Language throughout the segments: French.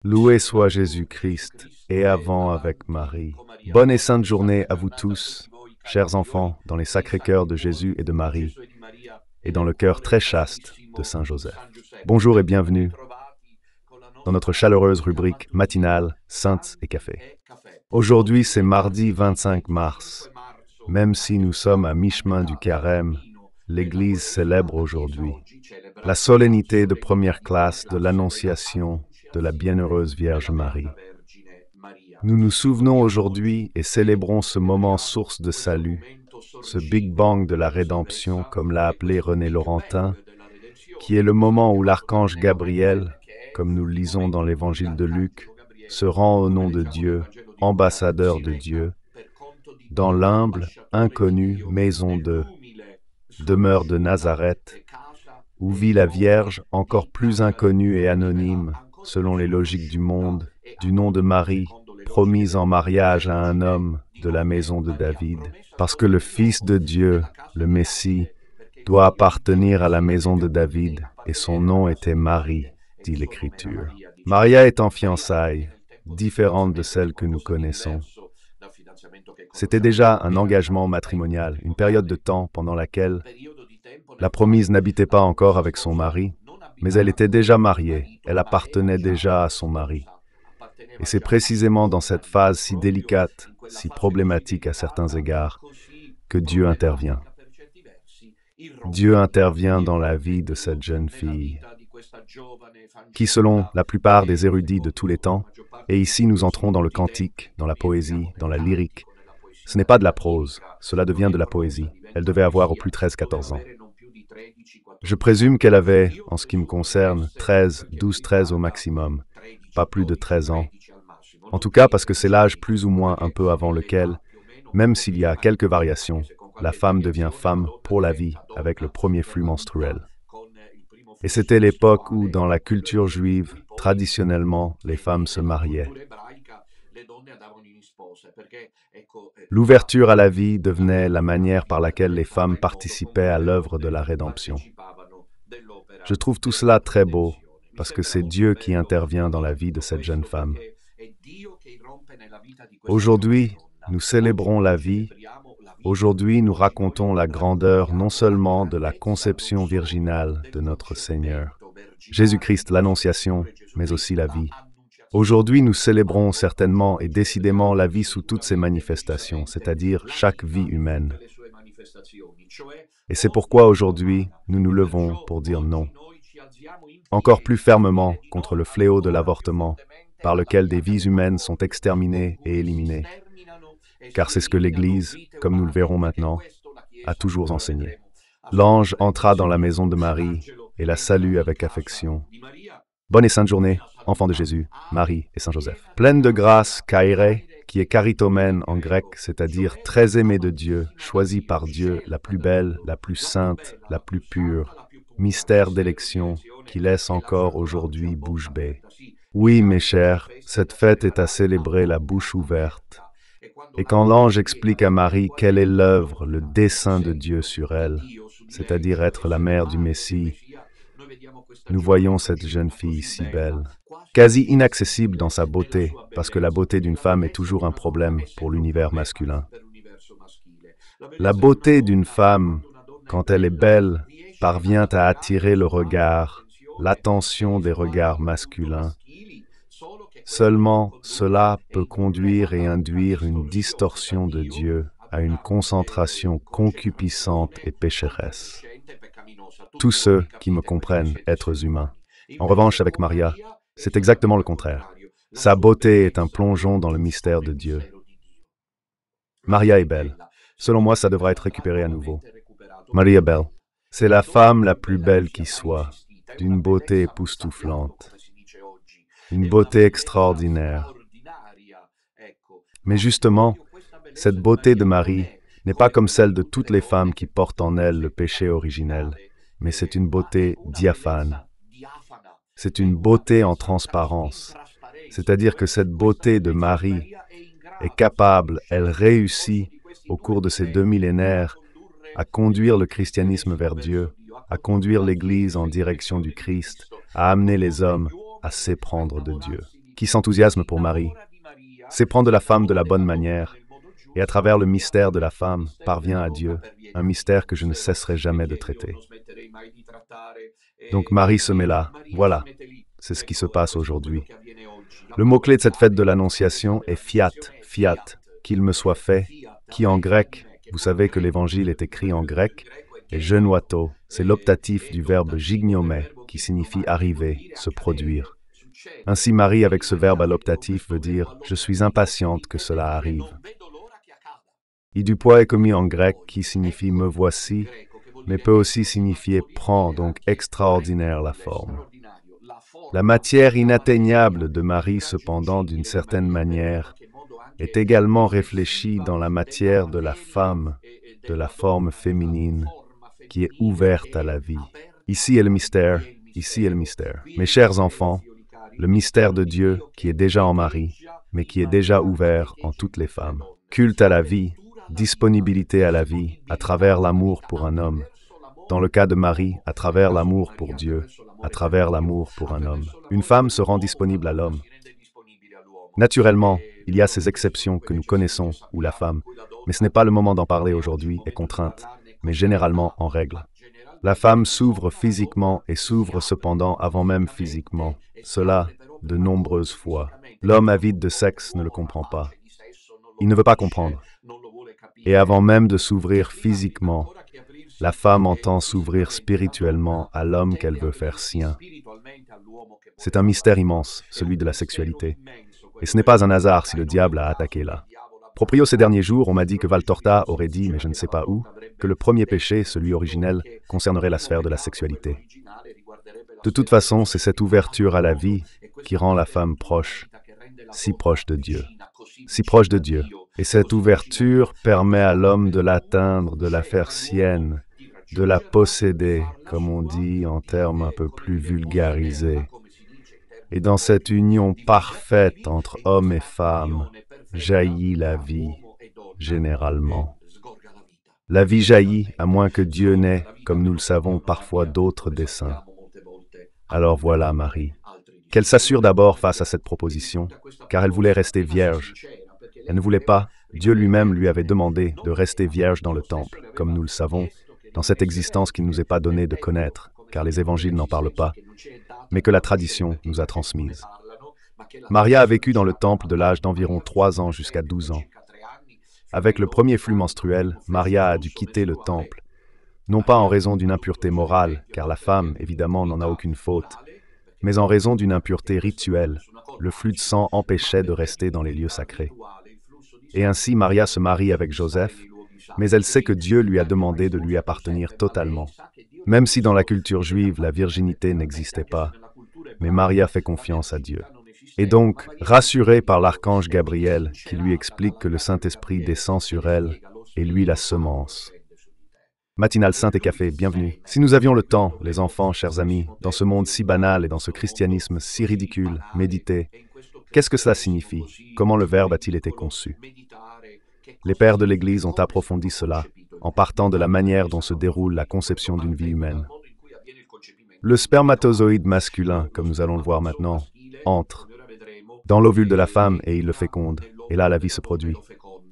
Loué soit Jésus-Christ, et avant avec Marie. Bonne et sainte journée à vous tous, chers enfants, dans les sacrés cœurs de Jésus et de Marie, et dans le cœur très chaste de Saint Joseph. Bonjour et bienvenue dans notre chaleureuse rubrique matinale Saintes et Café. Aujourd'hui, c'est mardi 25 mars. Même si nous sommes à mi-chemin du carême, l'Église célèbre aujourd'hui la solennité de première classe de l'Annonciation de la Bienheureuse Vierge Marie. Nous nous souvenons aujourd'hui et célébrons ce moment source de salut, ce Big Bang de la rédemption, comme l'a appelé René Laurentin, qui est le moment où l'archange Gabriel, comme nous le lisons dans l'Évangile de Luc, se rend au nom de Dieu, ambassadeur de Dieu, dans l'humble, inconnue maison de demeure de Nazareth, où vit la Vierge encore plus inconnue et anonyme, selon les logiques du monde, du nom de Marie, promise en mariage à un homme de la maison de David, parce que le Fils de Dieu, le Messie, doit appartenir à la maison de David, et son nom était Marie, dit l'Écriture. Maria est en fiançailles, différente de celle que nous connaissons. C'était déjà un engagement matrimonial, une période de temps pendant laquelle la promise n'habitait pas encore avec son mari, mais elle était déjà mariée, elle appartenait déjà à son mari. Et c'est précisément dans cette phase si délicate, si problématique à certains égards, que Dieu intervient. Dieu intervient dans la vie de cette jeune fille, qui, selon la plupart des érudits de tous les temps, et ici nous entrons dans le cantique, dans la poésie, dans la lyrique, ce n'est pas de la prose, cela devient de la poésie. Elle devait avoir au plus 13-14 ans. Je présume qu'elle avait, en ce qui me concerne, 12-13 au maximum, pas plus de 13 ans. En tout cas parce que c'est l'âge plus ou moins un peu avant lequel, même s'il y a quelques variations, la femme devient femme pour la vie avec le premier flux menstruel. Et c'était l'époque où, dans la culture juive, traditionnellement, les femmes se mariaient. L'ouverture à la vie devenait la manière par laquelle les femmes participaient à l'œuvre de la rédemption. Je trouve tout cela très beau, parce que c'est Dieu qui intervient dans la vie de cette jeune femme. Aujourd'hui, nous célébrons la vie. Aujourd'hui, nous racontons la grandeur non seulement de la conception virginale de notre Seigneur, Jésus-Christ, l'Annonciation, mais aussi la vie. Aujourd'hui, nous célébrons certainement et décidément la vie sous toutes ses manifestations, c'est-à-dire chaque vie humaine. Et c'est pourquoi aujourd'hui, nous nous levons pour dire non, encore plus fermement contre le fléau de l'avortement, par lequel des vies humaines sont exterminées et éliminées, car c'est ce que l'Église, comme nous le verrons maintenant, a toujours enseigné. L'ange entra dans la maison de Marie et la salue avec affection. Bonne et sainte journée, enfants de Jésus, Marie et Saint Joseph. Pleine de grâce, Kairé, qui est charitomène en grec, c'est-à-dire très aimée de Dieu, choisie par Dieu, la plus belle, la plus sainte, la plus pure. Mystère d'élection qui laisse encore aujourd'hui bouche bée. Oui, mes chers, cette fête est à célébrer la bouche ouverte. Et quand l'ange explique à Marie quelle est l'œuvre, le dessein de Dieu sur elle, c'est-à-dire être la mère du Messie, nous voyons cette jeune fille si belle, quasi inaccessible dans sa beauté, parce que la beauté d'une femme est toujours un problème pour l'univers masculin. La beauté d'une femme, quand elle est belle, parvient à attirer le regard, l'attention des regards masculins. Seulement, cela peut conduire et induire une distorsion de Dieu à une concentration concupiscente et pécheresse. Tous ceux qui me comprennent, êtres humains. En revanche, avec Maria, c'est exactement le contraire. Sa beauté est un plongeon dans le mystère de Dieu. Maria est belle. Selon moi, ça devra être récupéré à nouveau. Maria est belle. C'est la femme la plus belle qui soit, d'une beauté époustouflante, une beauté extraordinaire. Mais justement, cette beauté de Marie n'est pas comme celle de toutes les femmes qui portent en elles le péché originel, mais c'est une beauté diaphane. C'est une beauté en transparence, c'est-à-dire que cette beauté de Marie est capable, elle réussit, au cours de ces 2 millénaires, à conduire le christianisme vers Dieu, à conduire l'Église en direction du Christ, à amener les hommes à s'éprendre de Dieu. qui s'enthousiasme pour Marie, s'éprend de la femme de la bonne manière, et à travers le mystère de la femme parvient à Dieu, un mystère que je ne cesserai jamais de traiter. Donc Marie se met là, voilà, c'est ce qui se passe aujourd'hui. Le mot-clé de cette fête de l'Annonciation est fiat, fiat, qu'il me soit fait, qui en grec, vous savez que l'Évangile est écrit en grec, et genoito, c'est l'optatif du verbe gignomai, qui signifie arriver, se produire. Ainsi Marie avec ce verbe à l'optatif veut dire « je suis impatiente que cela arrive ». Idupoi est commis en grec qui signifie « me voici », mais peut aussi signifier « prend », donc extraordinaire la forme. La matière inatteignable de Marie, cependant, d'une certaine manière, est également réfléchie dans la matière de la femme, de la forme féminine, qui est ouverte à la vie. Ici est le mystère, ici est le mystère. Mes chers enfants, le mystère de Dieu qui est déjà en Marie, mais qui est déjà ouvert en toutes les femmes. Culte à la vie, disponibilité à la vie, à travers l'amour pour un homme. Dans le cas de Marie, à travers l'amour pour Dieu, à travers l'amour pour un homme. Une femme se rend disponible à l'homme. Naturellement, il y a ces exceptions que nous connaissons, où la femme, mais ce n'est pas le moment d'en parler aujourd'hui, est contrainte, mais généralement en règle. La femme s'ouvre physiquement et s'ouvre cependant avant même physiquement. Cela, de nombreuses fois. L'homme avide de sexe ne le comprend pas. Il ne veut pas comprendre. Et avant même de s'ouvrir physiquement, la femme entend s'ouvrir spirituellement à l'homme qu'elle veut faire sien. C'est un mystère immense, celui de la sexualité. Et ce n'est pas un hasard si le diable a attaqué là. Proprio ces derniers jours, on m'a dit que Valtorta aurait dit, mais je ne sais pas où, que le premier péché, celui originel, concernerait la sphère de la sexualité. De toute façon, c'est cette ouverture à la vie qui rend la femme proche, si proche de Dieu. Si proche de Dieu. Et cette ouverture permet à l'homme de l'atteindre, de la faire sienne, de la posséder, comme on dit en termes un peu plus vulgarisés. Et dans cette union parfaite entre homme et femme, jaillit la vie, généralement. La vie jaillit, à moins que Dieu n'ait, comme nous le savons, parfois d'autres desseins. Alors voilà Marie. Qu'elle s'assure d'abord face à cette proposition, car elle voulait rester vierge. Elle ne voulait pas, Dieu lui-même lui avait demandé de rester vierge dans le temple, comme nous le savons, dans cette existence qu'il ne nous est pas donné de connaître, car les évangiles n'en parlent pas, mais que la tradition nous a transmise. Maria a vécu dans le temple de l'âge d'environ 3 ans jusqu'à 12 ans. Avec le premier flux menstruel, Maria a dû quitter le temple, non pas en raison d'une impureté morale, car la femme, évidemment, n'en a aucune faute, mais en raison d'une impureté rituelle. Le flux de sang empêchait de rester dans les lieux sacrés. Et ainsi, Maria se marie avec Joseph, mais elle sait que Dieu lui a demandé de lui appartenir totalement. Même si dans la culture juive, la virginité n'existait pas, mais Maria fait confiance à Dieu. Et donc, rassurée par l'archange Gabriel, qui lui explique que le Saint-Esprit descend sur elle, et lui la semence. Matinale Sainte et Café, bienvenue. Si nous avions le temps, les enfants, chers amis, dans ce monde si banal et dans ce christianisme si ridicule, méditer, qu'est-ce que cela signifie? Comment le Verbe a-t-il été conçu? Les pères de l'Église ont approfondi cela, en partant de la manière dont se déroule la conception d'une vie humaine. Le spermatozoïde masculin, comme nous allons le voir maintenant, entre dans l'ovule de la femme et il le féconde, et là la vie se produit.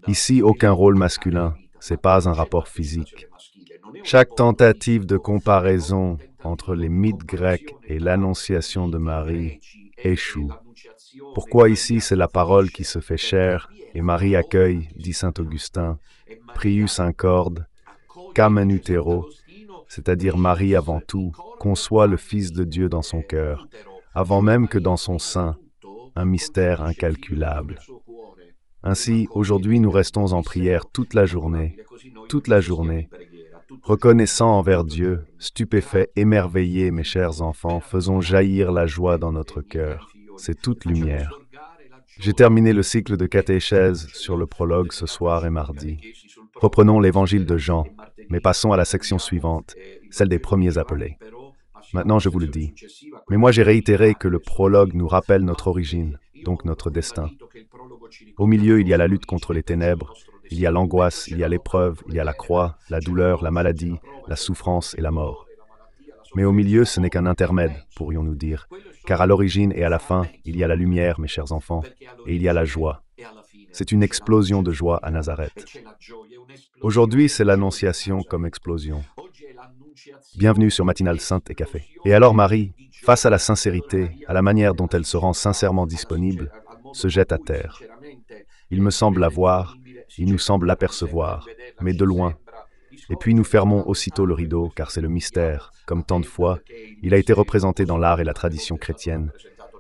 Ici, aucun rôle masculin, c'est pas un rapport physique. Chaque tentative de comparaison entre les mythes grecs et l'Annonciation de Marie échoue. Pourquoi ici c'est la parole qui se fait chair, et Marie accueille, dit saint Augustin, prius incorde, cam in utero, c'est-à-dire Marie avant tout, conçoit le Fils de Dieu dans son cœur, avant même que dans son sein, un mystère incalculable. Ainsi, aujourd'hui, nous restons en prière toute la journée, reconnaissant envers Dieu, stupéfaits, émerveillés, mes chers enfants, faisons jaillir la joie dans notre cœur. C'est toute lumière. J'ai terminé le cycle de catéchèse sur le prologue ce soir et mardi. Reprenons l'évangile de Jean, mais passons à la section suivante, celle des premiers appelés. Maintenant, je vous le dis. Mais moi, j'ai réitéré que le prologue nous rappelle notre origine, donc notre destin. Au milieu, il y a la lutte contre les ténèbres, il y a l'angoisse, il y a l'épreuve, il y a la croix, la douleur, la maladie, la souffrance et la mort. Mais au milieu, ce n'est qu'un intermède, pourrions-nous dire, car à l'origine et à la fin, il y a la lumière, mes chers enfants, et il y a la joie. C'est une explosion de joie à Nazareth. Aujourd'hui, c'est l'Annonciation comme explosion. Bienvenue sur Matinale Sainte et Café. Et alors Marie, face à la sincérité, à la manière dont elle se rend sincèrement disponible, se jette à terre. Il me semble la voir, il nous semble l'apercevoir, mais de loin. Et puis nous fermons aussitôt le rideau, car c'est le mystère. Comme tant de fois, il a été représenté dans l'art et la tradition chrétienne,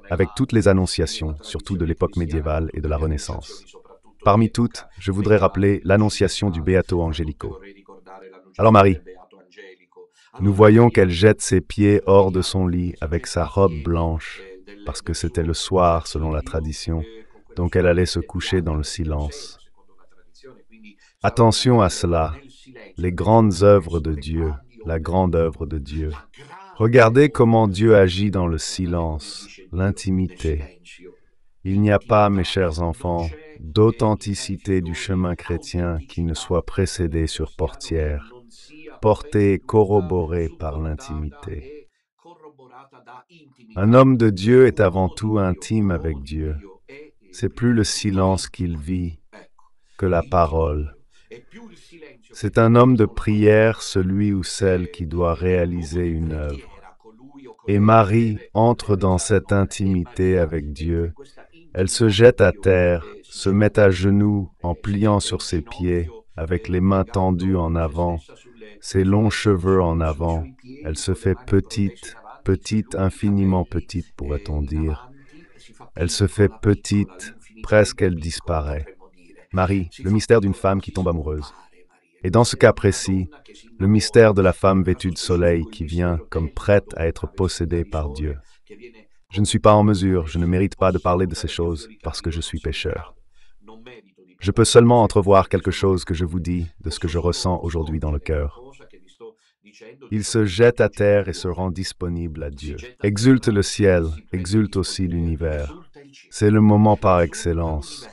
avec toutes les annonciations, surtout de l'époque médiévale et de la Renaissance. Parmi toutes, je voudrais rappeler l'annonciation du Beato Angelico. Alors Marie, nous voyons qu'elle jette ses pieds hors de son lit avec sa robe blanche, parce que c'était le soir selon la tradition, donc elle allait se coucher dans le silence. Attention à cela, les grandes œuvres de Dieu, la grande œuvre de Dieu. Regardez comment Dieu agit dans le silence, l'intimité. Il n'y a pas, mes chers enfants, d'authenticité du chemin chrétien qui ne soit précédée sur portière, portée et corroborée par l'intimité. Un homme de Dieu est avant tout intime avec Dieu. C'est plus le silence qu'il vit que la parole. C'est un homme de prière, celui ou celle qui doit réaliser une œuvre. Et Marie entre dans cette intimité avec Dieu. Elle se jette à terre, se met à genoux en pliant sur ses pieds, avec les mains tendues en avant, ses longs cheveux en avant. Elle se fait petite, petite, infiniment petite, pourrait-on dire. Elle se fait petite, presque elle disparaît. Marie, le mystère d'une femme qui tombe amoureuse. Et dans ce cas précis, le mystère de la femme vêtue de soleil qui vient comme prête à être possédée par Dieu. Je ne suis pas en mesure, je ne mérite pas de parler de ces choses parce que je suis pécheur. Je peux seulement entrevoir quelque chose que je vous dis de ce que je ressens aujourd'hui dans le cœur. Il se jette à terre et se rend disponible à Dieu. Exulte le ciel, exulte aussi l'univers. C'est le moment par excellence.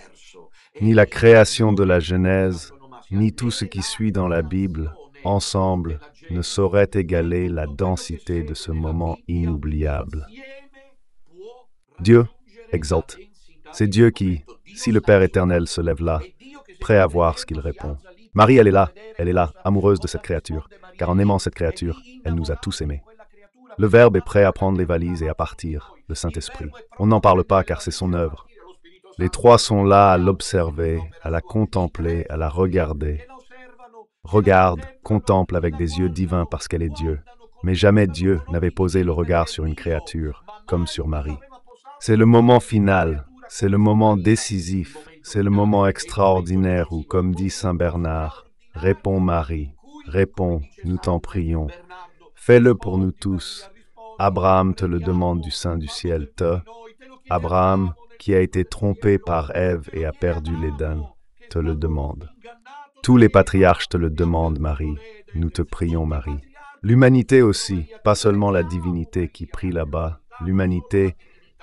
Ni la création de la Genèse, ni tout ce qui suit dans la Bible, ensemble, ne saurait égaler la densité de ce moment inoubliable. Dieu exalte. C'est Dieu qui, si le Père éternel se lève là, prêt à voir ce qu'il répond. Marie, elle est là, amoureuse de cette créature, car en aimant cette créature, elle nous a tous aimés. Le Verbe est prêt à prendre les valises et à partir, le Saint-Esprit. On n'en parle pas car c'est son œuvre. Les trois sont là à l'observer, à la contempler, à la regarder. Regarde, contemple avec des yeux divins parce qu'elle est Dieu. Mais jamais Dieu n'avait posé le regard sur une créature, comme sur Marie. C'est le moment final, c'est le moment décisif, c'est le moment extraordinaire où, comme dit Saint Bernard, « Réponds Marie, réponds, nous t'en prions. Fais-le pour nous tous. Abraham te le demande du sein du ciel, Abraham, qui a été trompé par Ève et a perdu l'Éden, te le demande. Tous les patriarches te le demandent, Marie. Nous te prions, Marie. L'humanité aussi, pas seulement la divinité qui prie là-bas, l'humanité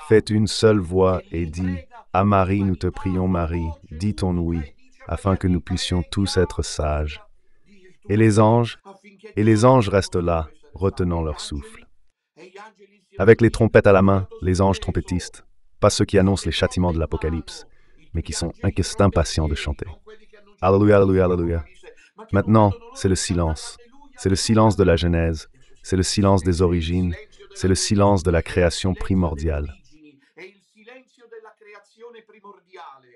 fait une seule voix et dit « À Marie, nous te prions, Marie, dis ton oui, afin que nous puissions tous être sages. » Et les anges restent là, retenant leur souffle. Avec les trompettes à la main, les anges trompettistes, pas ceux qui annoncent les châtiments de l'Apocalypse, mais qui sont impatients de chanter. Alléluia, alléluia, alléluia. Maintenant, c'est le silence. C'est le silence de la Genèse. C'est le silence des origines. C'est le silence de la création primordiale.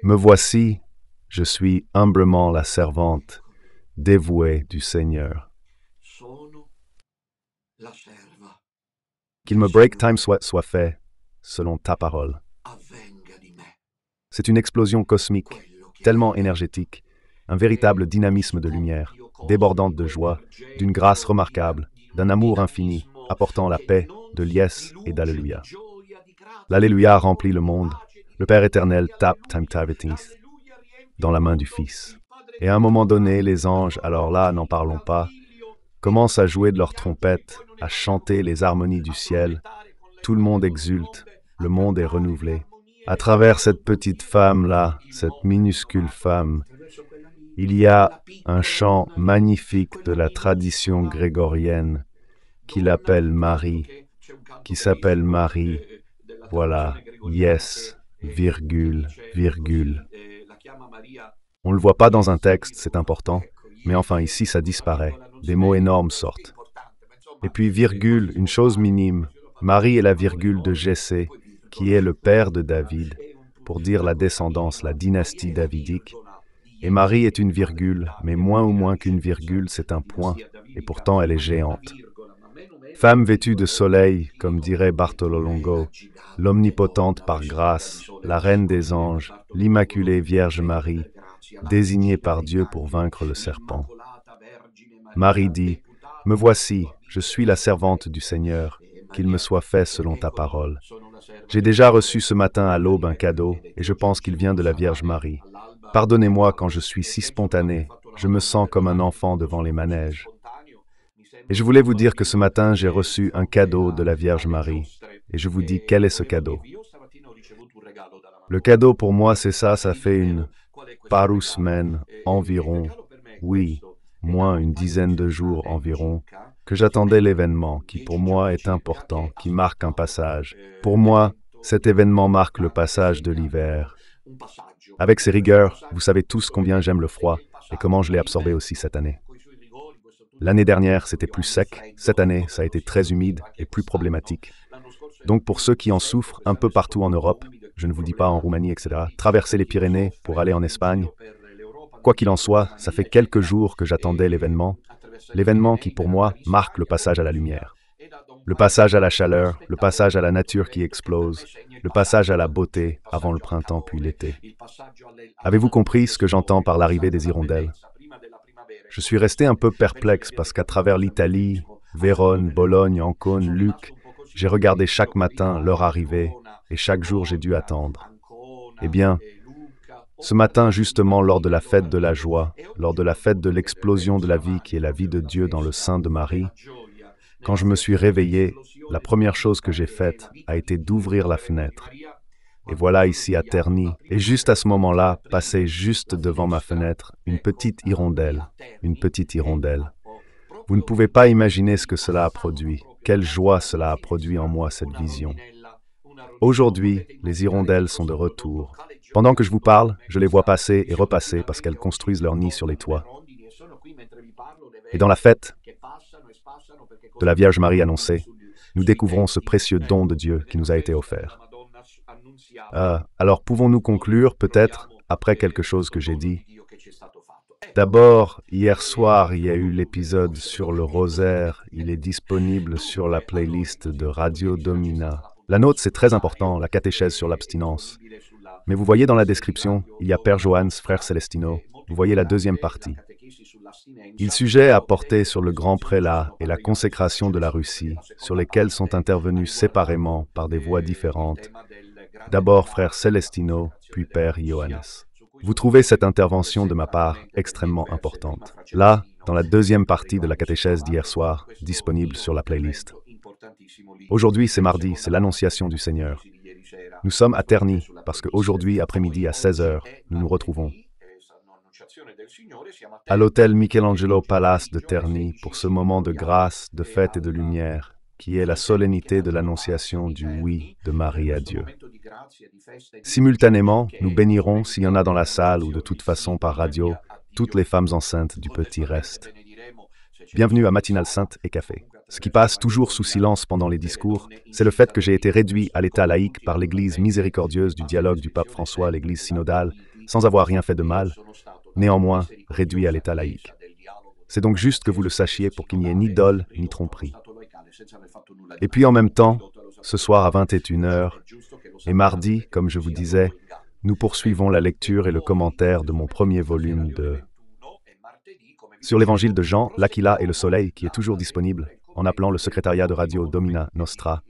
Me voici, je suis humblement la servante, dévouée du Seigneur. Qu'il me break time soit fait, selon ta parole. C'est une explosion cosmique, tellement énergétique, un véritable dynamisme de lumière, débordante de joie, d'une grâce remarquable, d'un amour infini, apportant la paix, de liesse et d'alléluia. L'alléluia remplit le monde. Le Père éternel tape time dans la main du Fils. Et à un moment donné, les anges, alors là, n'en parlons pas, commencent à jouer de leurs trompettes, à chanter les harmonies du ciel. Tout le monde exulte, le monde est renouvelé. À travers cette petite femme-là, cette minuscule femme, il y a un chant magnifique de la tradition grégorienne qu'il appelle Marie, qui s'appelle Marie, Voilà, yes, virgule, virgule. On ne le voit pas dans un texte, c'est important, mais enfin ici ça disparaît, des mots énormes sortent. Et puis virgule, une chose minime, Marie est la virgule de Jessé, qui est le père de David, pour dire la descendance, la dynastie davidique. Et Marie est une virgule, mais moins ou moins qu'une virgule, c'est un point, et pourtant elle est géante. Femme vêtue de soleil, comme dirait Bartolo Longo, l'omnipotente par grâce, la reine des anges, l'immaculée Vierge Marie, désignée par Dieu pour vaincre le serpent. Marie dit, « Me voici, je suis la servante du Seigneur, qu'il me soit fait selon ta parole. » J'ai déjà reçu ce matin à l'aube un cadeau, et je pense qu'il vient de la Vierge Marie. Pardonnez-moi quand je suis si spontané, je me sens comme un enfant devant les manèges. Et je voulais vous dire que ce matin, j'ai reçu un cadeau de la Vierge Marie. Et je vous dis, quel est ce cadeau? Le cadeau pour moi, c'est ça fait une semaine environ, oui, moins une dizaine de jours environ, que j'attendais l'événement qui pour moi est important, qui marque un passage. Pour moi, cet événement marque le passage de l'hiver. Avec ses rigueurs, vous savez tous combien j'aime le froid et comment je l'ai absorbé aussi cette année. L'année dernière, c'était plus sec. Cette année, ça a été très humide et plus problématique. Donc pour ceux qui en souffrent un peu partout en Europe, je ne vous dis pas en Roumanie, etc., traverser les Pyrénées pour aller en Espagne, quoi qu'il en soit, ça fait quelques jours que j'attendais l'événement qui pour moi marque le passage à la lumière. Le passage à la chaleur, le passage à la nature qui explose, le passage à la beauté avant le printemps puis l'été. Avez-vous compris ce que j'entends par l'arrivée des hirondelles? Je suis resté un peu perplexe parce qu'à travers l'Italie, Vérone, Bologne, Ancône, Lucques, j'ai regardé chaque matin leur arrivée et chaque jour j'ai dû attendre. Eh bien, ce matin justement lors de la fête de la joie, lors de la fête de l'explosion de la vie qui est la vie de Dieu dans le sein de Marie, quand je me suis réveillé, la première chose que j'ai faite a été d'ouvrir la fenêtre. Et voilà ici à Terni, et juste à ce moment-là, passait juste devant ma fenêtre, une petite hirondelle. Vous ne pouvez pas imaginer ce que cela a produit, quelle joie cela a produit en moi, cette vision. Aujourd'hui, les hirondelles sont de retour. Pendant que je vous parle, je les vois passer et repasser parce qu'elles construisent leur nid sur les toits. Et dans la fête de la Vierge Marie annoncée, nous découvrons ce précieux don de Dieu qui nous a été offert. Alors pouvons-nous conclure, peut-être, après quelque chose que j'ai dit? D'abord, hier soir, il y a eu l'épisode sur le rosaire. Il est disponible sur la playlist de Radio Domina. La nôtre, c'est très important, la catéchèse sur l'abstinence. Mais vous voyez dans la description, il y a Père Johannes, Frère Celestino. Vous voyez la deuxième partie. Il sujet à porter sur le grand prélat et la consécration de la Russie, sur lesquels sont intervenus séparément par des voies différentes. D'abord Frère Celestino, puis Père Johannes. Vous trouvez cette intervention de ma part extrêmement importante. Là, dans la deuxième partie de la catéchèse d'hier soir, disponible sur la playlist. Aujourd'hui, c'est mardi, c'est l'Annonciation du Seigneur. Nous sommes à Terni, parce qu'aujourd'hui, après-midi à 16h, nous nous retrouvons à l'hôtel Michelangelo Palace de Terni pour ce moment de grâce, de fête et de lumière, qui est la solennité de l'annonciation du oui de Marie à Dieu. Simultanément, nous bénirons, s'il y en a dans la salle ou de toute façon par radio, toutes les femmes enceintes du petit reste. Bienvenue à Matinale Sainte et Café. Ce qui passe toujours sous silence pendant les discours, c'est le fait que j'ai été réduit à l'état laïque par l'Église miséricordieuse du dialogue du pape François, l'Église synodale, sans avoir rien fait de mal, néanmoins réduit à l'état laïque. C'est donc juste que vous le sachiez pour qu'il n'y ait ni dol ni tromperie. Et puis en même temps, ce soir à 21h, et mardi, comme je vous disais, nous poursuivons la lecture et le commentaire de mon premier volume sur l'évangile de Jean, l'Aquila et le Soleil, qui est toujours disponible, en appelant le secrétariat de Radio Domina Nostra.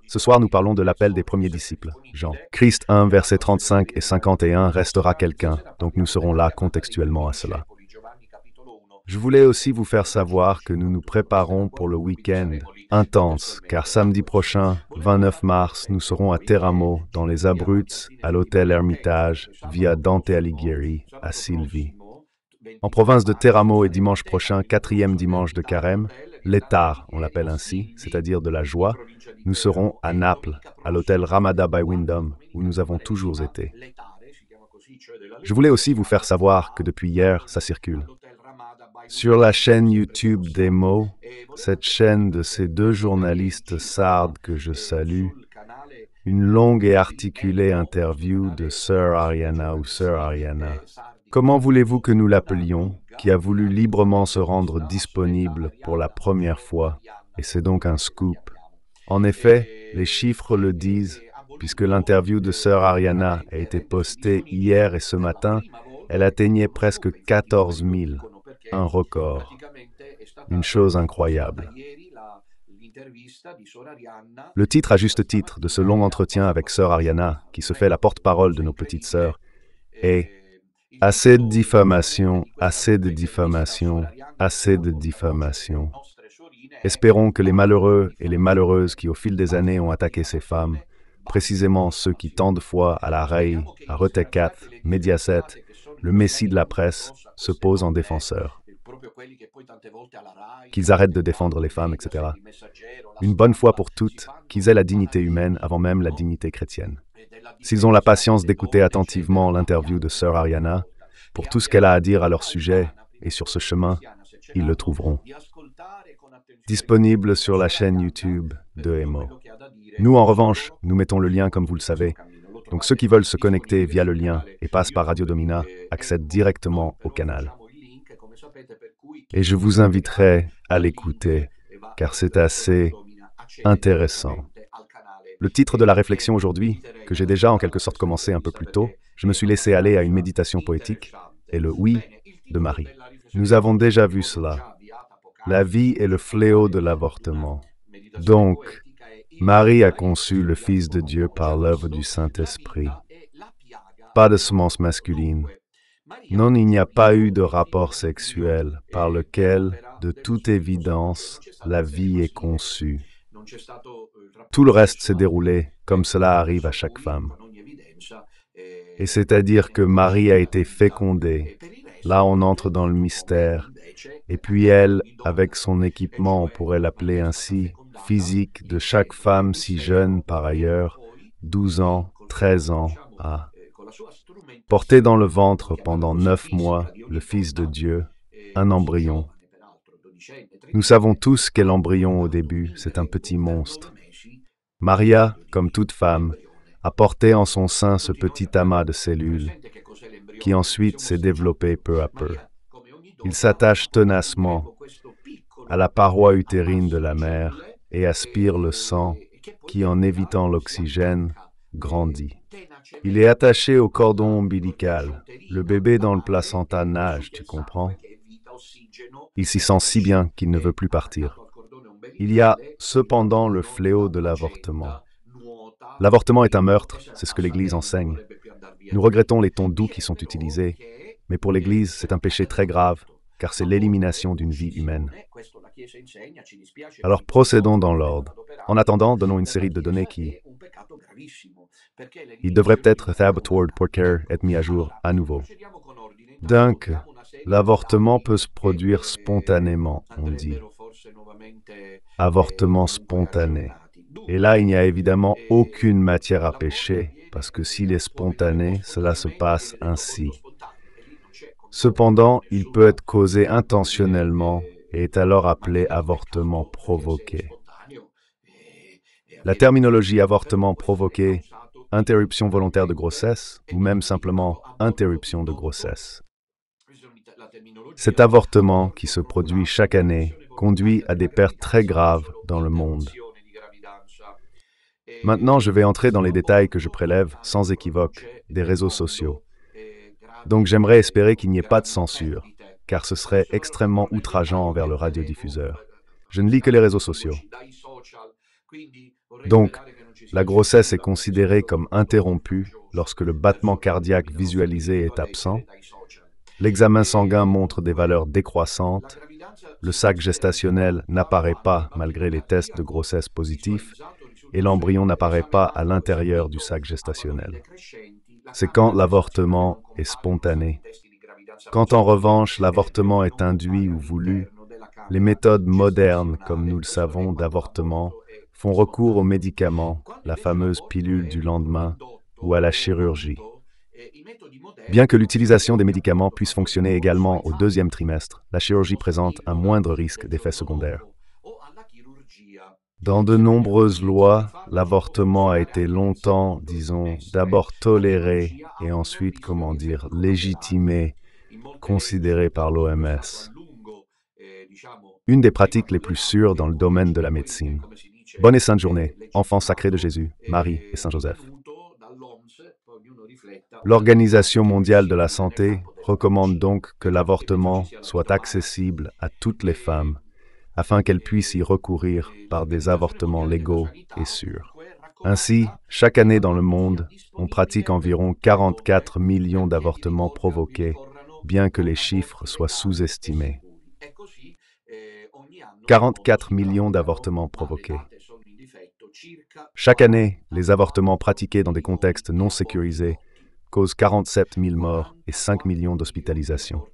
Ce soir, nous parlons de l'appel des premiers disciples. Jean. Christ 1, versets 35 et 51, restera quelqu'un, donc nous serons là contextuellement à cela. Je voulais aussi vous faire savoir que nous nous préparons pour le week-end intense, car samedi prochain, 29 mars, nous serons à Teramo, dans les Abruzes, à l'hôtel Hermitage, via Dante Alighieri, à Silvi. En province de Teramo et dimanche prochain, 4e dimanche de Carême, l'Etar, on l'appelle ainsi, c'est-à-dire de la joie, nous serons à Naples, à l'hôtel Ramada by Wyndham, où nous avons toujours été. Je voulais aussi vous faire savoir que depuis hier, ça circule. Sur la chaîne YouTube d'Emo, cette chaîne de ces deux journalistes sardes que je salue, une longue et articulée interview de Sir Ariana ou Sir Ariana. Comment voulez-vous que nous l'appelions, qui a voulu librement se rendre disponible pour la première fois, et c'est donc un scoop. En effet, les chiffres le disent, puisque l'interview de Sir Ariana a été postée hier et ce matin, elle atteignait presque 14 000, un record, une chose incroyable. Le titre à juste titre de ce long entretien avec Sœur Ariana, qui se fait la porte-parole de nos petites sœurs, est « Assez de diffamation, assez de diffamation, assez de diffamation ». Espérons que les malheureux et les malheureuses qui au fil des années ont attaqué ces femmes, précisément ceux qui tant de fois à la RAI, à Retecat, Mediaset, le messie de la presse, se posent en défenseurs. Qu'ils arrêtent de défendre les femmes, etc. Une bonne fois pour toutes, qu'ils aient la dignité humaine avant même la dignité chrétienne. S'ils ont la patience d'écouter attentivement l'interview de Sœur Ariana, pour tout ce qu'elle a à dire à leur sujet et sur ce chemin, ils le trouveront. Disponible sur la chaîne YouTube de Emo. Nous, en revanche, nous mettons le lien comme vous le savez. Donc ceux qui veulent se connecter via le lien et passent par Radio Domina accèdent directement au canal. Et je vous inviterai à l'écouter, car c'est assez intéressant. Le titre de la réflexion aujourd'hui, que j'ai déjà en quelque sorte commencé un peu plus tôt, je me suis laissé aller à une méditation poétique, est le oui de Marie. Nous avons déjà vu cela. La vie est le fléau de l'avortement. Donc, Marie a conçu le Fils de Dieu par l'œuvre du Saint-Esprit. Pas de semence masculine. Non, il n'y a pas eu de rapport sexuel par lequel, de toute évidence, la vie est conçue. Tout le reste s'est déroulé comme cela arrive à chaque femme. Et c'est-à-dire que Marie a été fécondée. Là, on entre dans le mystère. Et puis elle, avec son équipement, on pourrait l'appeler ainsi, physique de chaque femme si jeune par ailleurs, 12 ans, 13 ans, a porté dans le ventre pendant 9 mois le Fils de Dieu, un embryon. Nous savons tous qu'est l'embryon au début, c'est un petit monstre. Maria, comme toute femme, a porté en son sein ce petit amas de cellules, qui ensuite s'est développé peu à peu. Il s'attache ténacement à la paroi utérine de la mère et aspire le sang qui, en évitant l'oxygène, grandit. Il est attaché au cordon ombilical. Le bébé dans le placenta nage, tu comprends? Il s'y sent si bien qu'il ne veut plus partir. Il y a cependant le fléau de l'avortement. L'avortement est un meurtre, c'est ce que l'Église enseigne. Nous regrettons les tons doux qui sont utilisés, mais pour l'Église, c'est un péché très grave, car c'est l'élimination d'une vie humaine. Alors procédons dans l'ordre. En attendant, donnons une série de données qui... Il devrait peut-être Thabtward Porker être mis à jour à nouveau. Donc, l'avortement peut se produire spontanément, on dit. Avortement spontané. Et là, il n'y a évidemment aucune matière à pécher, parce que s'il est spontané, cela se passe ainsi. Cependant, il peut être causé intentionnellement et est alors appelé avortement provoqué. La terminologie avortement provoqué, interruption volontaire de grossesse ou même simplement interruption de grossesse. Cet avortement qui se produit chaque année conduit à des pertes très graves dans le monde. Maintenant, je vais entrer dans les détails que je prélève, sans équivoque, des réseaux sociaux. Donc j'aimerais espérer qu'il n'y ait pas de censure, car ce serait extrêmement outrageant envers le radiodiffuseur. Je ne lis que les réseaux sociaux. Donc, la grossesse est considérée comme interrompue lorsque le battement cardiaque visualisé est absent, l'examen sanguin montre des valeurs décroissantes, le sac gestationnel n'apparaît pas malgré les tests de grossesse positifs, et l'embryon n'apparaît pas à l'intérieur du sac gestationnel. C'est quand l'avortement est spontané. Quand en revanche l'avortement est induit ou voulu, Les méthodes modernes, comme nous le savons, d'avortement font recours aux médicaments, la fameuse pilule du lendemain, ou à la chirurgie. Bien que l'utilisation des médicaments puisse fonctionner également au deuxième trimestre, la chirurgie présente un moindre risque d'effets secondaires. Dans de nombreuses lois, l'avortement a été longtemps, disons, d'abord toléré et ensuite, légitimé, considéré par l'OMS. Une des pratiques les plus sûres dans le domaine de la médecine. Bonne et sainte journée, enfants sacrés de Jésus, Marie et Saint Joseph. L'Organisation mondiale de la santé recommande donc que l'avortement soit accessible à toutes les femmes, afin qu'elles puissent y recourir par des avortements légaux et sûrs. Ainsi, chaque année dans le monde, on pratique environ 44 millions d'avortements provoqués, bien que les chiffres soient sous-estimés. 44 millions d'avortements provoqués. Chaque année, les avortements pratiqués dans des contextes non sécurisés causent 47 000 morts et 5 millions d'hospitalisations.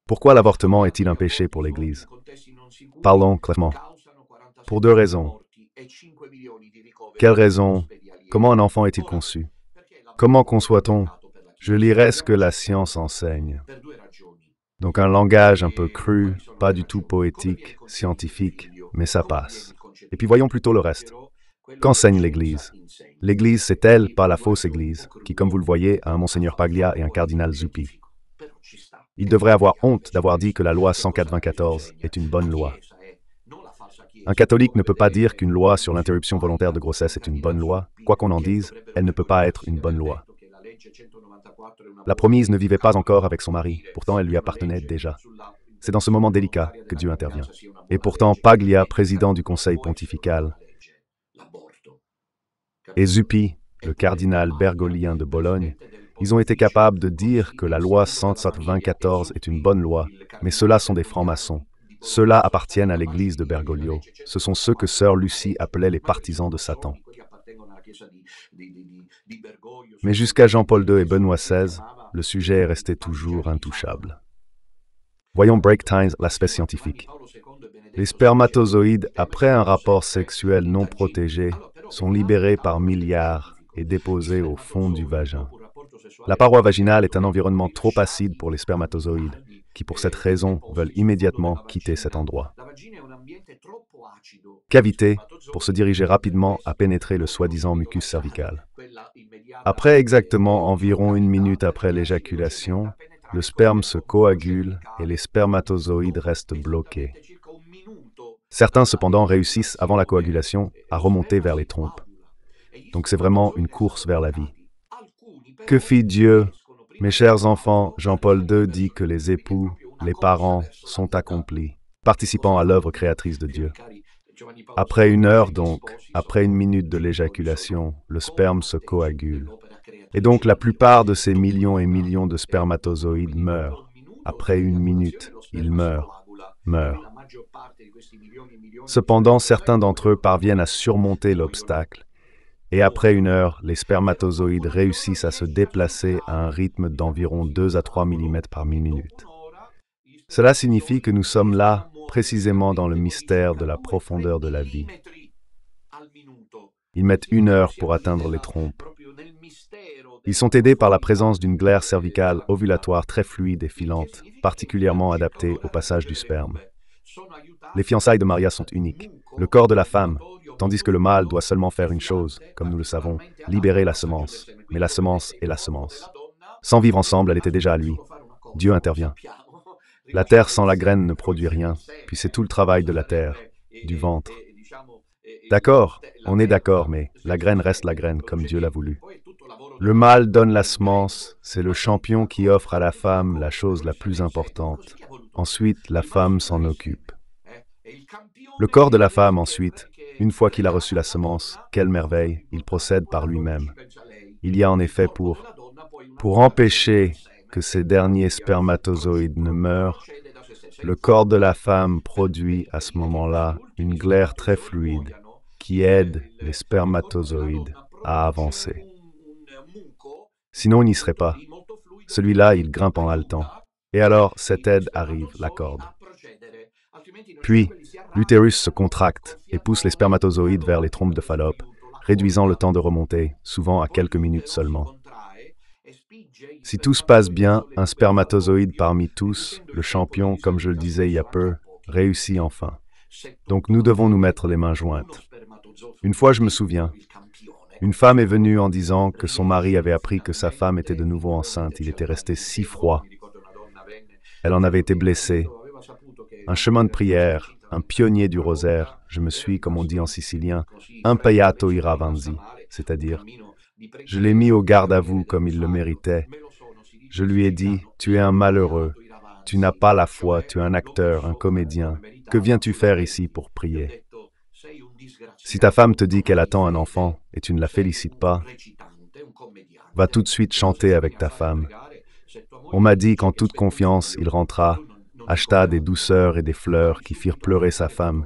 Pourquoi l'avortement est-il un péché pour l'Église? Parlons clairement. Pour deux raisons. Quelles raisons? Comment un enfant est-il conçu? Comment conçoit-on? Je lirai ce que la science enseigne. Donc un langage un peu cru, pas du tout poétique, scientifique, mais ça passe. Et puis voyons plutôt le reste. Qu'enseigne l'Église? L'Église, c'est elle, pas la fausse Église, qui, comme vous le voyez, a un Monseigneur Paglia et un cardinal Zuppi. Il devrait avoir honte d'avoir dit que la loi 194 est une bonne loi. Un catholique ne peut pas dire qu'une loi sur l'interruption volontaire de grossesse est une bonne loi. Quoi qu'on en dise, elle ne peut pas être une bonne loi. La promise ne vivait pas encore avec son mari, pourtant elle lui appartenait déjà. C'est dans ce moment délicat que Dieu intervient. Et pourtant, Paglia, président du Conseil pontifical, et Zuppi, le cardinal bergolien de Bologne, ils ont été capables de dire que la loi 194 est une bonne loi, mais ceux-là sont des francs-maçons. Ceux-là appartiennent à l'église de Bergoglio. Ce sont ceux que sœur Lucie appelait les partisans de Satan. Mais jusqu'à Jean-Paul II et Benoît XVI, le sujet est resté toujours intouchable. Voyons Break Times, l'aspect scientifique. Les spermatozoïdes, après un rapport sexuel non protégé, sont libérés par milliards et déposés au fond du vagin. La paroi vaginale est un environnement trop acide pour les spermatozoïdes, qui pour cette raison veulent immédiatement quitter cet endroit. Cavité, pour se diriger rapidement à pénétrer le soi-disant mucus cervical. Après exactement environ 1 minute après l'éjaculation, le sperme se coagule et les spermatozoïdes restent bloqués. Certains, cependant, réussissent avant la coagulation à remonter vers les trompes. Donc c'est vraiment une course vers la vie. Que fit Dieu? Mes chers enfants, Jean-Paul II dit que les époux, les parents, sont accomplis, participant à l'œuvre créatrice de Dieu. Après 1 heure donc, après 1 minute de l'éjaculation, le sperme se coagule. Et donc la plupart de ces millions et millions de spermatozoïdes meurent. Après 1 minute, ils meurent. Cependant, certains d'entre eux parviennent à surmonter l'obstacle. Et après 1 heure, les spermatozoïdes réussissent à se déplacer à un rythme d'environ 2 à 3 mm par minute. Cela signifie que nous sommes là, précisément dans le mystère de la profondeur de la vie. Ils mettent 1 heure pour atteindre les trompes. Ils sont aidés par la présence d'une glaire cervicale ovulatoire très fluide et filante, particulièrement adaptée au passage du sperme. Les fiançailles de Maria sont uniques. Le corps de la femme, tandis que le mâle doit seulement faire une chose, comme nous le savons, libérer la semence. Mais la semence est la semence. Sans vivre ensemble, elle était déjà à lui. Dieu intervient. La terre sans la graine ne produit rien, puis c'est tout le travail de la terre, du ventre. D'accord, on est d'accord, mais la graine reste la graine, comme Dieu l'a voulu. Le mâle donne la semence, c'est le champion qui offre à la femme la chose la plus importante. Ensuite, la femme s'en occupe. Le corps de la femme, ensuite, une fois qu'il a reçu la semence, quelle merveille, il procède par lui-même. Il y a en effet pour empêcher que ces derniers spermatozoïdes ne meurent, le corps de la femme produit à ce moment-là une glaire très fluide qui aide les spermatozoïdes à avancer. Sinon, il n'y serait pas. Celui-là, il grimpe en haletant. Et alors, cette aide arrive, la corde. Puis, l'utérus se contracte et pousse les spermatozoïdes vers les trompes de Fallope, réduisant le temps de remontée, souvent à quelques minutes seulement. Si tout se passe bien, un spermatozoïde parmi tous, le champion, comme je le disais il y a peu, réussit enfin. Donc nous devons nous mettre les mains jointes. Une fois, je me souviens, une femme est venue en disant que son mari avait appris que sa femme était de nouveau enceinte. Il était resté si froid. Elle en avait été blessée. Un chemin de prière, un pionnier du rosaire, je me suis, comme on dit en sicilien, impaiato iravanzi, c'est-à-dire, je l'ai mis au garde à vous comme il le méritait. Je lui ai dit, tu es un malheureux, tu n'as pas la foi, tu es un acteur, un comédien. Que viens-tu faire ici pour prier? Si ta femme te dit qu'elle attend un enfant et tu ne la félicites pas, va tout de suite chanter avec ta femme. On m'a dit qu'en toute confiance, il rentra, acheta des douceurs et des fleurs qui firent pleurer sa femme.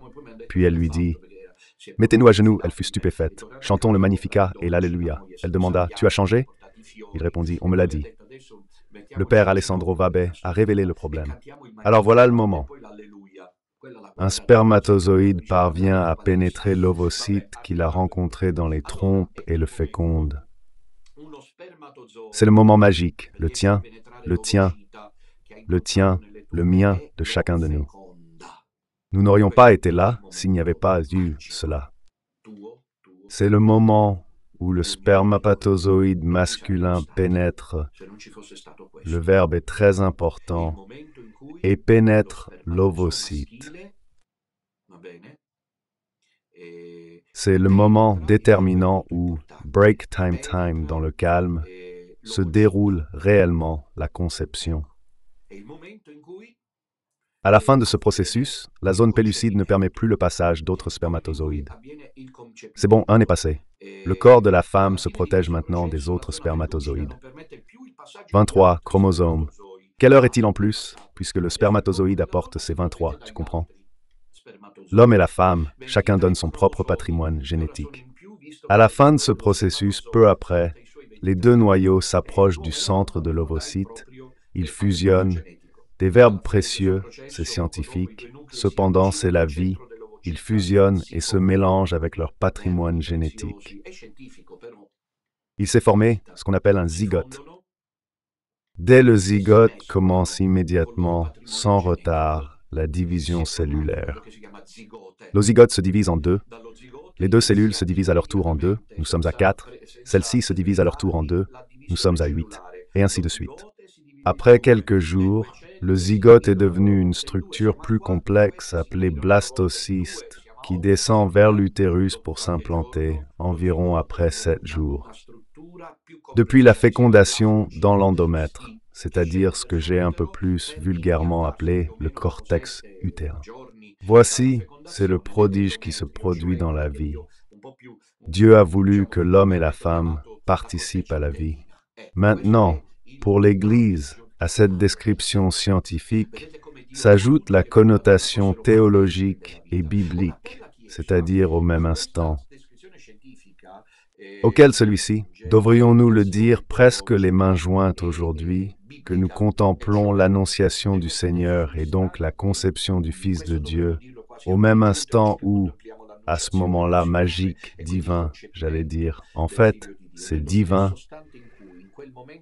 Puis elle lui dit, « Mettez-nous à genoux », elle fut stupéfaite. « Chantons le Magnificat et l'Alléluia ». Elle demanda, « Tu as changé ?» Il répondit, « On me l'a dit ». Le père Alessandro Vabbè a révélé le problème. Alors voilà le moment. Un spermatozoïde parvient à pénétrer l'ovocyte qu'il a rencontré dans les trompes et le féconde. C'est le moment magique, le tien, le tien, le tien, le mien de chacun de nous. Nous n'aurions pas été là s'il n'y avait pas eu cela. C'est le moment où le spermatozoïde masculin pénètre, le verbe est très important, et pénètre l'ovocyte. C'est le moment déterminant où, break time dans le calme, se déroule réellement la conception. À la fin de ce processus, la zone pellucide ne permet plus le passage d'autres spermatozoïdes. C'est bon, un est passé. Le corps de la femme se protège maintenant des autres spermatozoïdes. 23 chromosomes. Quelle heure est-il en plus, puisque le spermatozoïde apporte ses 23, tu comprends? L'homme et la femme, chacun donne son propre patrimoine génétique. À la fin de ce processus, peu après, les deux noyaux s'approchent du centre de l'ovocyte, ils fusionnent. Des verbes précieux, c'est scientifique, cependant c'est la vie, ils fusionnent et se mélangent avec leur patrimoine génétique. Il s'est formé ce qu'on appelle un zygote. Dès le zygote commence immédiatement, sans retard, la division cellulaire. Le zygote se divise en deux. Les deux cellules se divisent à leur tour en deux, nous sommes à 4. Celles-ci se divisent à leur tour en deux, nous sommes à 8. Et ainsi de suite. Après quelques jours, le zygote est devenu une structure plus complexe appelée blastocyste, qui descend vers l'utérus pour s'implanter environ après 7 jours. Depuis la fécondation dans l'endomètre, c'est-à-dire ce que j'ai un peu plus vulgairement appelé le cortex utérin. Voici, c'est le prodige qui se produit dans la vie. Dieu a voulu que l'homme et la femme participent à la vie. Maintenant, pour l'Église, à cette description scientifique, s'ajoute la connotation théologique et biblique, c'est-à-dire au même instant. Auquel celui-ci, devrions-nous le dire presque les mains jointes aujourd'hui, que nous contemplons l'annonciation du Seigneur et donc la conception du Fils de Dieu, au même instant où, à ce moment-là magique, divin, j'allais dire, en fait, c'est divin,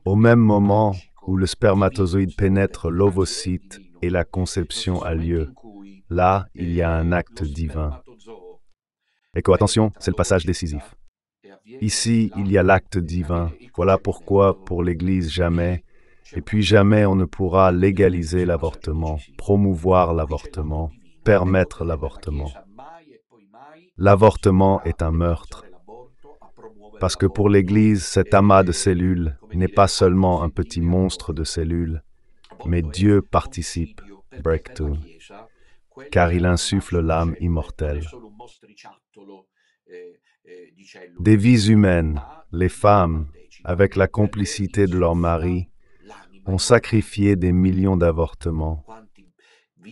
au même moment où le spermatozoïde pénètre l'ovocyte et la conception a lieu. Là, il y a un acte divin. Écho, attention, c'est le passage décisif. Ici, il y a l'acte divin. Voilà pourquoi, pour l'Église, jamais, et puis jamais on ne pourra légaliser l'avortement, promouvoir l'avortement, permettre l'avortement. L'avortement est un meurtre. Parce que pour l'Église, cet amas de cellules n'est pas seulement un petit monstre de cellules, mais Dieu participe, breakthrough, car il insuffle l'âme immortelle. Des vies humaines, les femmes, avec la complicité de leurs maris, ont sacrifié des millions d'avortements.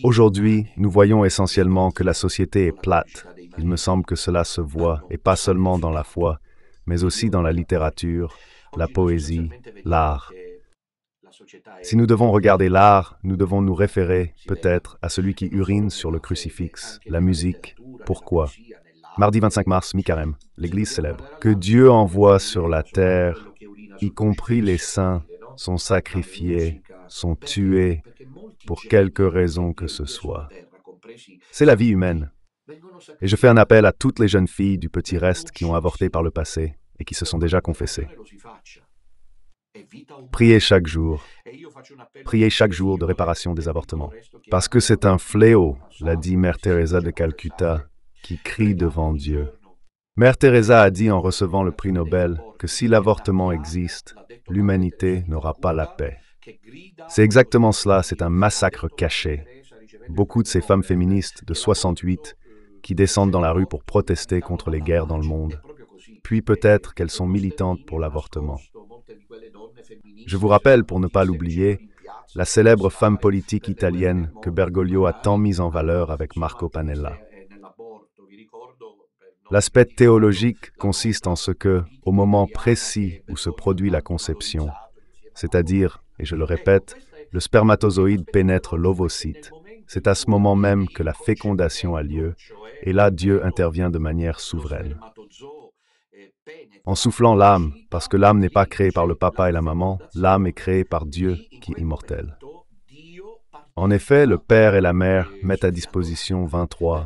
Aujourd'hui, nous voyons essentiellement que la société est plate. Il me semble que cela se voit, et pas seulement dans la foi, mais aussi dans la littérature, la poésie, l'art. Si nous devons regarder l'art, nous devons nous référer, peut-être, à celui qui urine sur le crucifix, la musique. Pourquoi? Mardi 25 mars, mi-carême, l'Église célèbre que Dieu envoie sur la terre, y compris les saints, sont sacrifiés, sont tués, pour quelque raison que ce soit. C'est la vie humaine. Et je fais un appel à toutes les jeunes filles du petit reste qui ont avorté par le passé et qui se sont déjà confessées. Priez chaque jour. Priez chaque jour de réparation des avortements. Parce que c'est un fléau, l'a dit Mère Teresa de Calcutta, qui crie devant Dieu. Mère Teresa a dit en recevant le prix Nobel que si l'avortement existe, l'humanité n'aura pas la paix. C'est exactement cela, c'est un massacre caché. Beaucoup de ces femmes féministes de 68 qui descendent dans la rue pour protester contre les guerres dans le monde, puis peut-être qu'elles sont militantes pour l'avortement. Je vous rappelle, pour ne pas l'oublier, la célèbre femme politique italienne que Bergoglio a tant mise en valeur avec Marco Pannella. L'aspect théologique consiste en ce que, au moment précis où se produit la conception, c'est-à-dire, et je le répète, le spermatozoïde pénètre l'ovocyte, c'est à ce moment même que la fécondation a lieu, et là Dieu intervient de manière souveraine. En soufflant l'âme, parce que l'âme n'est pas créée par le papa et la maman, l'âme est créée par Dieu qui est immortel. En effet, le père et la mère mettent à disposition 23.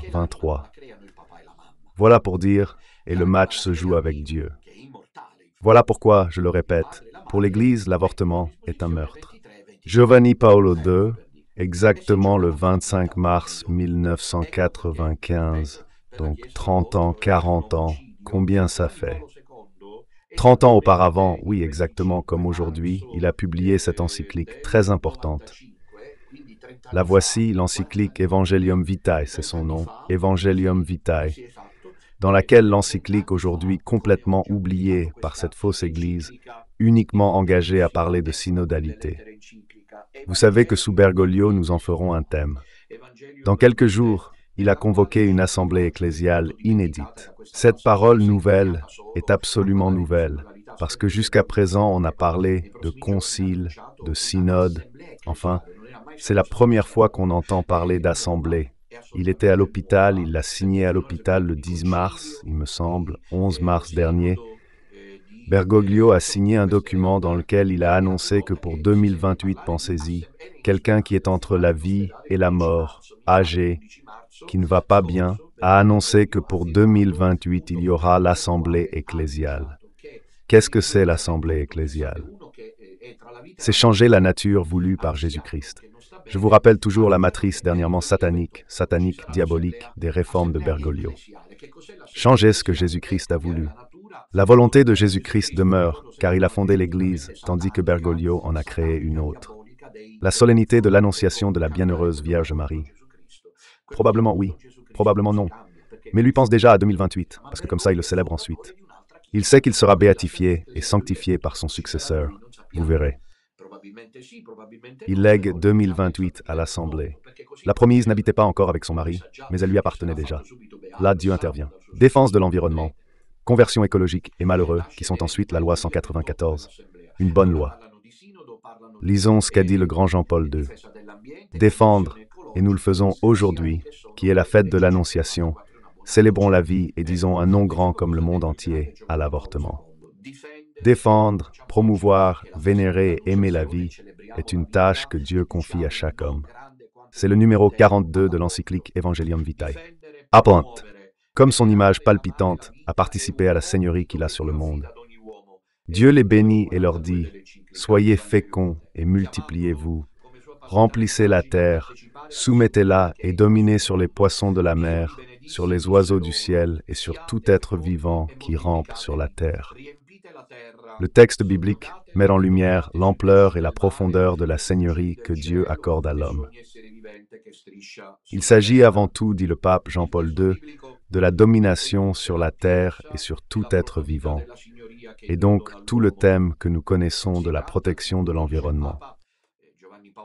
Voilà pour dire, et le match se joue avec Dieu. Voilà pourquoi, je le répète, pour l'Église, l'avortement est un meurtre. Giovanni Paolo II, exactement le 25 mars 1995, donc 30 ans, 40 ans, combien ça fait? 30 ans auparavant, oui, exactement comme aujourd'hui, il a publié cette encyclique très importante. La voici, l'encyclique Evangelium Vitae, c'est son nom, Evangelium Vitae, dans laquelle l'encyclique, aujourd'hui complètement oubliée par cette fausse Église, uniquement engagée à parler de synodalité. Vous savez que sous Bergoglio, nous en ferons un thème. Dans quelques jours, il a convoqué une assemblée ecclésiale inédite. Cette parole nouvelle est absolument nouvelle, parce que jusqu'à présent, on a parlé de concile, de synode, enfin, c'est la première fois qu'on entend parler d'assemblée. Il était à l'hôpital, il l'a signé à l'hôpital le 10 mars, il me semble, 11 mars dernier. Bergoglio a signé un document dans lequel il a annoncé que pour 2028, pensez-y, quelqu'un qui est entre la vie et la mort, âgé, qui ne va pas bien, a annoncé que pour 2028, il y aura l'assemblée ecclésiale. Qu'est-ce que c'est l'assemblée ecclésiale? C'est changer la nature voulue par Jésus-Christ. Je vous rappelle toujours la matrice dernièrement satanique, diabolique, des réformes de Bergoglio. Changer ce que Jésus-Christ a voulu. La volonté de Jésus-Christ demeure, car il a fondé l'Église, tandis que Bergoglio en a créé une autre. La solennité de l'Annonciation de la Bienheureuse Vierge Marie. Probablement oui, probablement non. Mais lui pense déjà à 2028, parce que comme ça il le célèbre ensuite. Il sait qu'il sera béatifié et sanctifié par son successeur. Vous verrez. Il lègue 2028 à l'Assemblée. La promise n'habitait pas encore avec son mari, mais elle lui appartenait déjà. Là, Dieu intervient. Défense de l'environnement, conversion écologique et malheureux, qui sont ensuite la loi 194. Une bonne loi. Lisons ce qu'a dit le grand Jean-Paul II. Défendre, et nous le faisons aujourd'hui, qui est la fête de l'Annonciation. Célébrons la vie et disons un non grand comme le monde entier à l'avortement. Défendre, promouvoir, vénérer et aimer la vie est une tâche que Dieu confie à chaque homme. C'est le numéro 42 de l'encyclique Evangelium Vitae. Apprendre, comme son image palpitante, a participé à la seigneurie qu'il a sur le monde. Dieu les bénit et leur dit, « Soyez féconds et multipliez-vous, remplissez la terre, soumettez-la et dominez sur les poissons de la mer, sur les oiseaux du ciel et sur tout être vivant qui rampe sur la terre. » Le texte biblique met en lumière l'ampleur et la profondeur de la seigneurie que Dieu accorde à l'homme. Il s'agit avant tout, dit le pape Jean-Paul II, de la domination sur la terre et sur tout être vivant, et donc tout le thème que nous connaissons de la protection de l'environnement.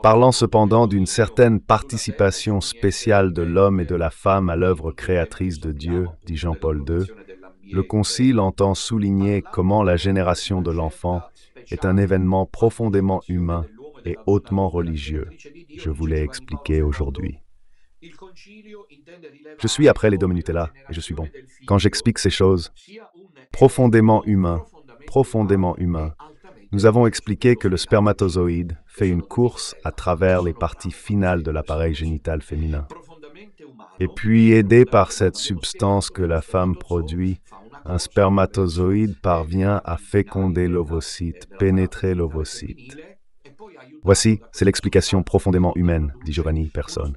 Parlant cependant d'une certaine participation spéciale de l'homme et de la femme à l'œuvre créatrice de Dieu, dit Jean-Paul II, le Concile entend souligner comment la génération de l'enfant est un événement profondément humain et hautement religieux. Je vous l'ai expliqué aujourd'hui. Je suis après les Dominutella et je suis bon. Quand j'explique ces choses, profondément humain, nous avons expliqué que le spermatozoïde fait une course à travers les parties finales de l'appareil génital féminin. Et puis, aidé par cette substance que la femme produit, un spermatozoïde parvient à féconder l'ovocyte, pénétrer l'ovocyte. Voici, c'est l'explication profondément humaine, dit Giovanni Persone.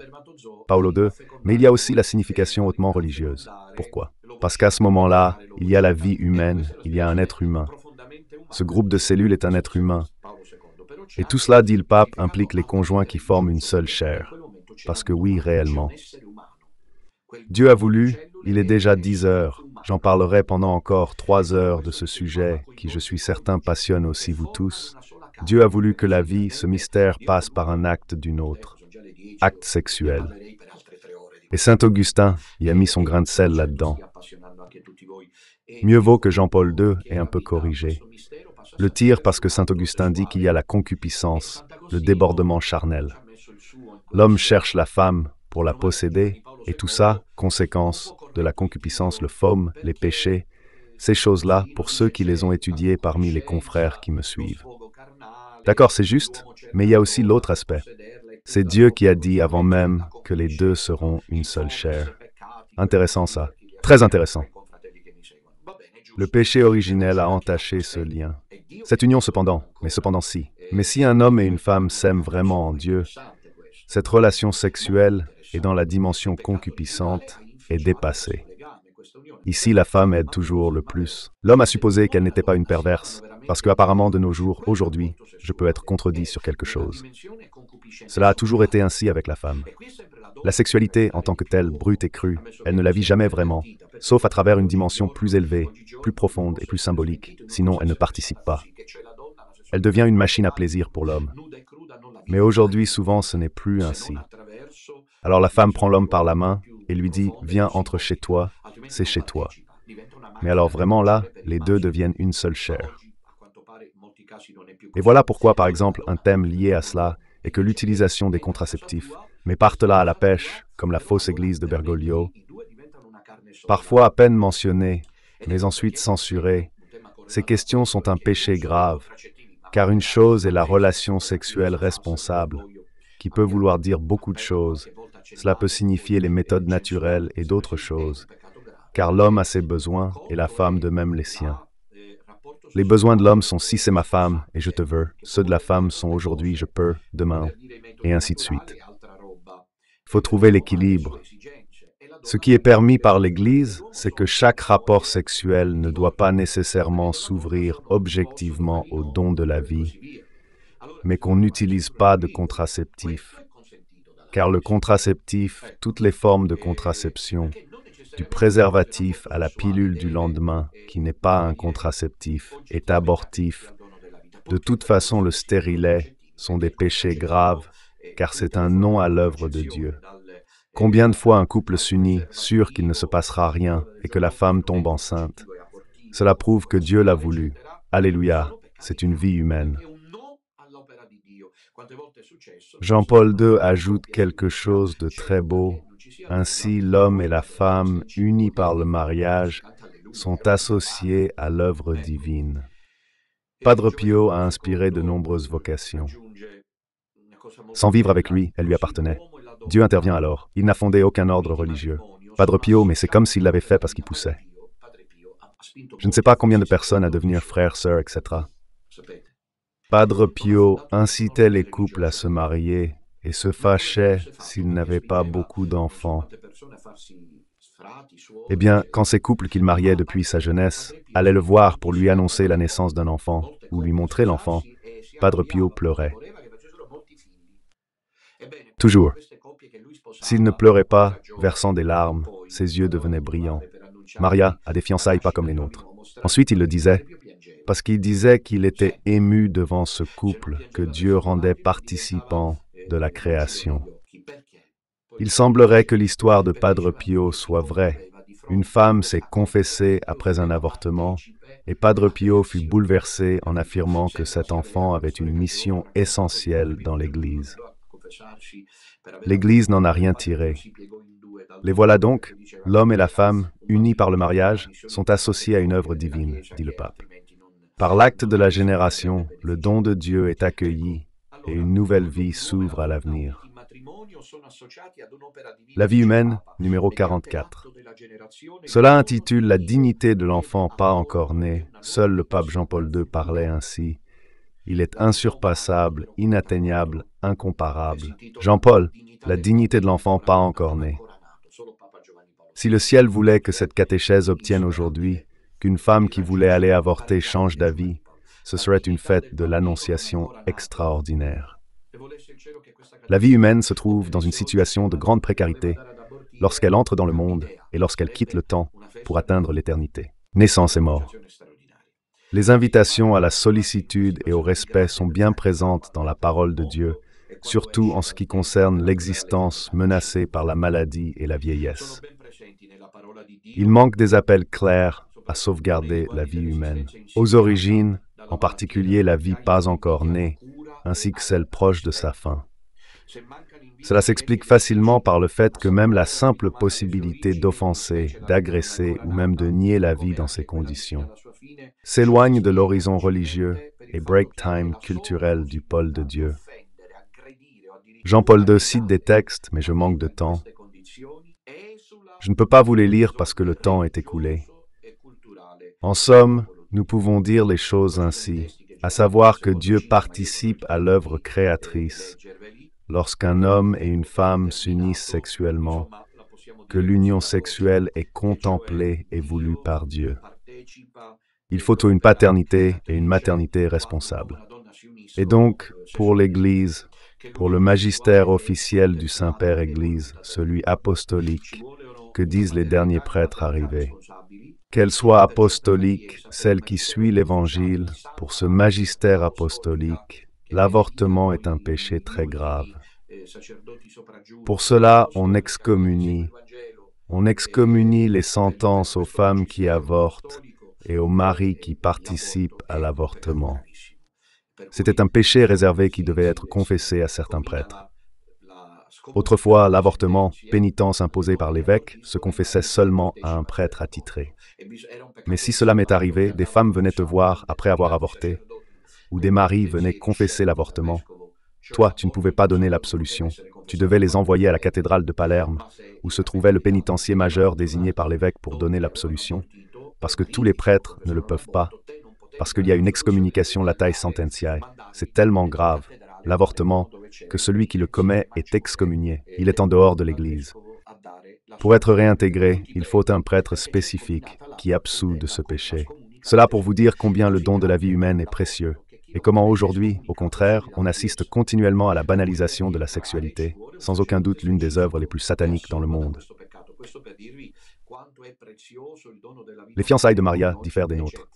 Paolo II, mais il y a aussi la signification hautement religieuse. Pourquoi? Parce qu'à ce moment-là, il y a la vie humaine, il y a un être humain. Ce groupe de cellules est un être humain. Et tout cela, dit le pape, implique les conjoints qui forment une seule chair. Parce que oui, réellement. Dieu a voulu, il est déjà 10 heures. J'en parlerai pendant encore 3 heures de ce sujet qui, je suis certain, passionne aussi vous tous. Dieu a voulu que la vie, ce mystère, passe par un acte d'une autre, acte sexuel. Et Saint Augustin y a mis son grain de sel là-dedans. Mieux vaut que Jean-Paul II ait un peu corrigé. Le tir parce que Saint Augustin dit qu'il y a la concupiscence, le débordement charnel. L'homme cherche la femme pour la posséder, et tout ça, conséquence de la concupiscence, le phome, les péchés, ces choses-là, pour ceux qui les ont étudiées parmi les confrères qui me suivent. D'accord, c'est juste, mais il y a aussi l'autre aspect. C'est Dieu qui a dit avant même que les deux seront une seule chair. Intéressant ça, très intéressant. Le péché originel a entaché ce lien. Cette union cependant, mais si un homme et une femme s'aiment vraiment en Dieu, cette relation sexuelle et dans la dimension concupiscente est dépassée. Ici, la femme aide toujours le plus. L'homme a supposé qu'elle n'était pas une perverse, parce qu'apparemment de nos jours, aujourd'hui, je peux être contredit sur quelque chose. Cela a toujours été ainsi avec la femme. La sexualité en tant que telle, brute et crue, elle ne la vit jamais vraiment, sauf à travers une dimension plus élevée, plus profonde et plus symbolique, sinon elle ne participe pas. Elle devient une machine à plaisir pour l'homme. Mais aujourd'hui, souvent, ce n'est plus ainsi. Alors la femme prend l'homme par la main et lui dit « Viens, entre chez toi, c'est chez toi ». Mais alors vraiment là, les deux deviennent une seule chair. Et voilà pourquoi, par exemple, un thème lié à cela est que l'utilisation des contraceptifs, mais partent-là à la pêche, comme la fausse église de Bergoglio, parfois à peine mentionnées, mais ensuite censurées, ces questions sont un péché grave, car une chose est la relation sexuelle responsable, qui peut vouloir dire beaucoup de choses. Cela peut signifier les méthodes naturelles et d'autres choses, car l'homme a ses besoins et la femme de même les siens. Les besoins de l'homme sont si c'est ma femme et je te veux, ceux de la femme sont aujourd'hui je peux, demain, et ainsi de suite. Il faut trouver l'équilibre. Ce qui est permis par l'Église, c'est que chaque rapport sexuel ne doit pas nécessairement s'ouvrir objectivement au don de la vie, mais qu'on n'utilise pas de contraceptif. Car le contraceptif, toutes les formes de contraception, du préservatif à la pilule du lendemain, qui n'est pas un contraceptif, est abortif. De toute façon, le stérilet sont des péchés graves, car c'est un non à l'œuvre de Dieu. Combien de fois un couple s'unit, sûr qu'il ne se passera rien, et que la femme tombe enceinte? Cela prouve que Dieu l'a voulu. Alléluia, c'est une vie humaine. Jean-Paul II ajoute quelque chose de très beau. Ainsi, l'homme et la femme, unis par le mariage, sont associés à l'œuvre divine. Padre Pio a inspiré de nombreuses vocations. Sans vivre avec lui, elle lui appartenait. Dieu intervient alors. Il n'a fondé aucun ordre religieux. Padre Pio, mais c'est comme s'il l'avait fait parce qu'il poussait. Je ne sais pas combien de personnes à devenir frères, sœurs, etc. Padre Pio incitait les couples à se marier et se fâchait s'ils n'avaient pas beaucoup d'enfants. Eh bien, quand ces couples qu'il mariait depuis sa jeunesse allaient le voir pour lui annoncer la naissance d'un enfant ou lui montrer l'enfant, Padre Pio pleurait. Toujours. S'il ne pleurait pas, versant des larmes, ses yeux devenaient brillants. Maria a des fiançailles pas comme les nôtres. Ensuite, il le disait, parce qu'il disait qu'il était ému devant ce couple que Dieu rendait participant de la création. Il semblerait que l'histoire de Padre Pio soit vraie, une femme s'est confessée après un avortement et Padre Pio fut bouleversé en affirmant que cet enfant avait une mission essentielle dans l'Église. L'Église n'en a rien tiré. Les voilà donc, l'homme et la femme, unis par le mariage, sont associés à une œuvre divine, dit le pape. Par l'acte de la génération, le don de Dieu est accueilli et une nouvelle vie s'ouvre à l'avenir. La vie humaine, numéro 44. Cela intitule La dignité de l'enfant pas encore né. Seul le pape Jean-Paul II parlait ainsi. Il est insurpassable, inatteignable, incomparable. Jean-Paul, la dignité de l'enfant pas encore né. Si le ciel voulait que cette catéchèse obtienne aujourd'hui, qu'une femme qui voulait aller avorter change d'avis, ce serait une fête de l'Annonciation extraordinaire. La vie humaine se trouve dans une situation de grande précarité lorsqu'elle entre dans le monde et lorsqu'elle quitte le temps pour atteindre l'éternité. Naissance et mort. Les invitations à la sollicitude et au respect sont bien présentes dans la parole de Dieu, surtout en ce qui concerne l'existence menacée par la maladie et la vieillesse. Il manque des appels clairs à sauvegarder la vie humaine. Aux origines, en particulier la vie pas encore née, ainsi que celle proche de sa fin. Cela s'explique facilement par le fait que même la simple possibilité d'offenser, d'agresser ou même de nier la vie dans ces conditions s'éloigne de l'horizon religieux et break time culturel du pôle de Dieu. Jean-Paul II cite des textes, mais je manque de temps. Je ne peux pas vous les lire parce que le temps est écoulé. En somme, nous pouvons dire les choses ainsi, à savoir que Dieu participe à l'œuvre créatrice lorsqu'un homme et une femme s'unissent sexuellement, que l'union sexuelle est contemplée et voulue par Dieu. Il faut une paternité et une maternité responsables. Et donc, pour l'Église, pour le magistère officiel du Saint-Père Église, celui apostolique, que disent les derniers prêtres arrivés. Qu'elle soit apostolique, celle qui suit l'Évangile, pour ce magistère apostolique, l'avortement est un péché très grave. Pour cela, on excommunie les sentences aux femmes qui avortent et aux maris qui participent à l'avortement. C'était un péché réservé qui devait être confessé à certains prêtres. Autrefois, l'avortement, pénitence imposée par l'évêque, se confessait seulement à un prêtre attitré. Mais si cela m'est arrivé, des femmes venaient te voir après avoir avorté, ou des maris venaient confesser l'avortement. Toi, tu ne pouvais pas donner l'absolution. Tu devais les envoyer à la cathédrale de Palerme, où se trouvait le pénitencier majeur désigné par l'évêque pour donner l'absolution, parce que tous les prêtres ne le peuvent pas, parce qu'il y a une excommunication latae sententiae. C'est tellement grave, l'avortement, que celui qui le commet est excommunié. Il est en dehors de l'Église. Pour être réintégré, il faut un prêtre spécifique qui absout de ce péché. Cela pour vous dire combien le don de la vie humaine est précieux, et comment aujourd'hui, au contraire, on assiste continuellement à la banalisation de la sexualité, sans aucun doute l'une des œuvres les plus sataniques dans le monde. Les fiançailles de Maria diffèrent des nôtres.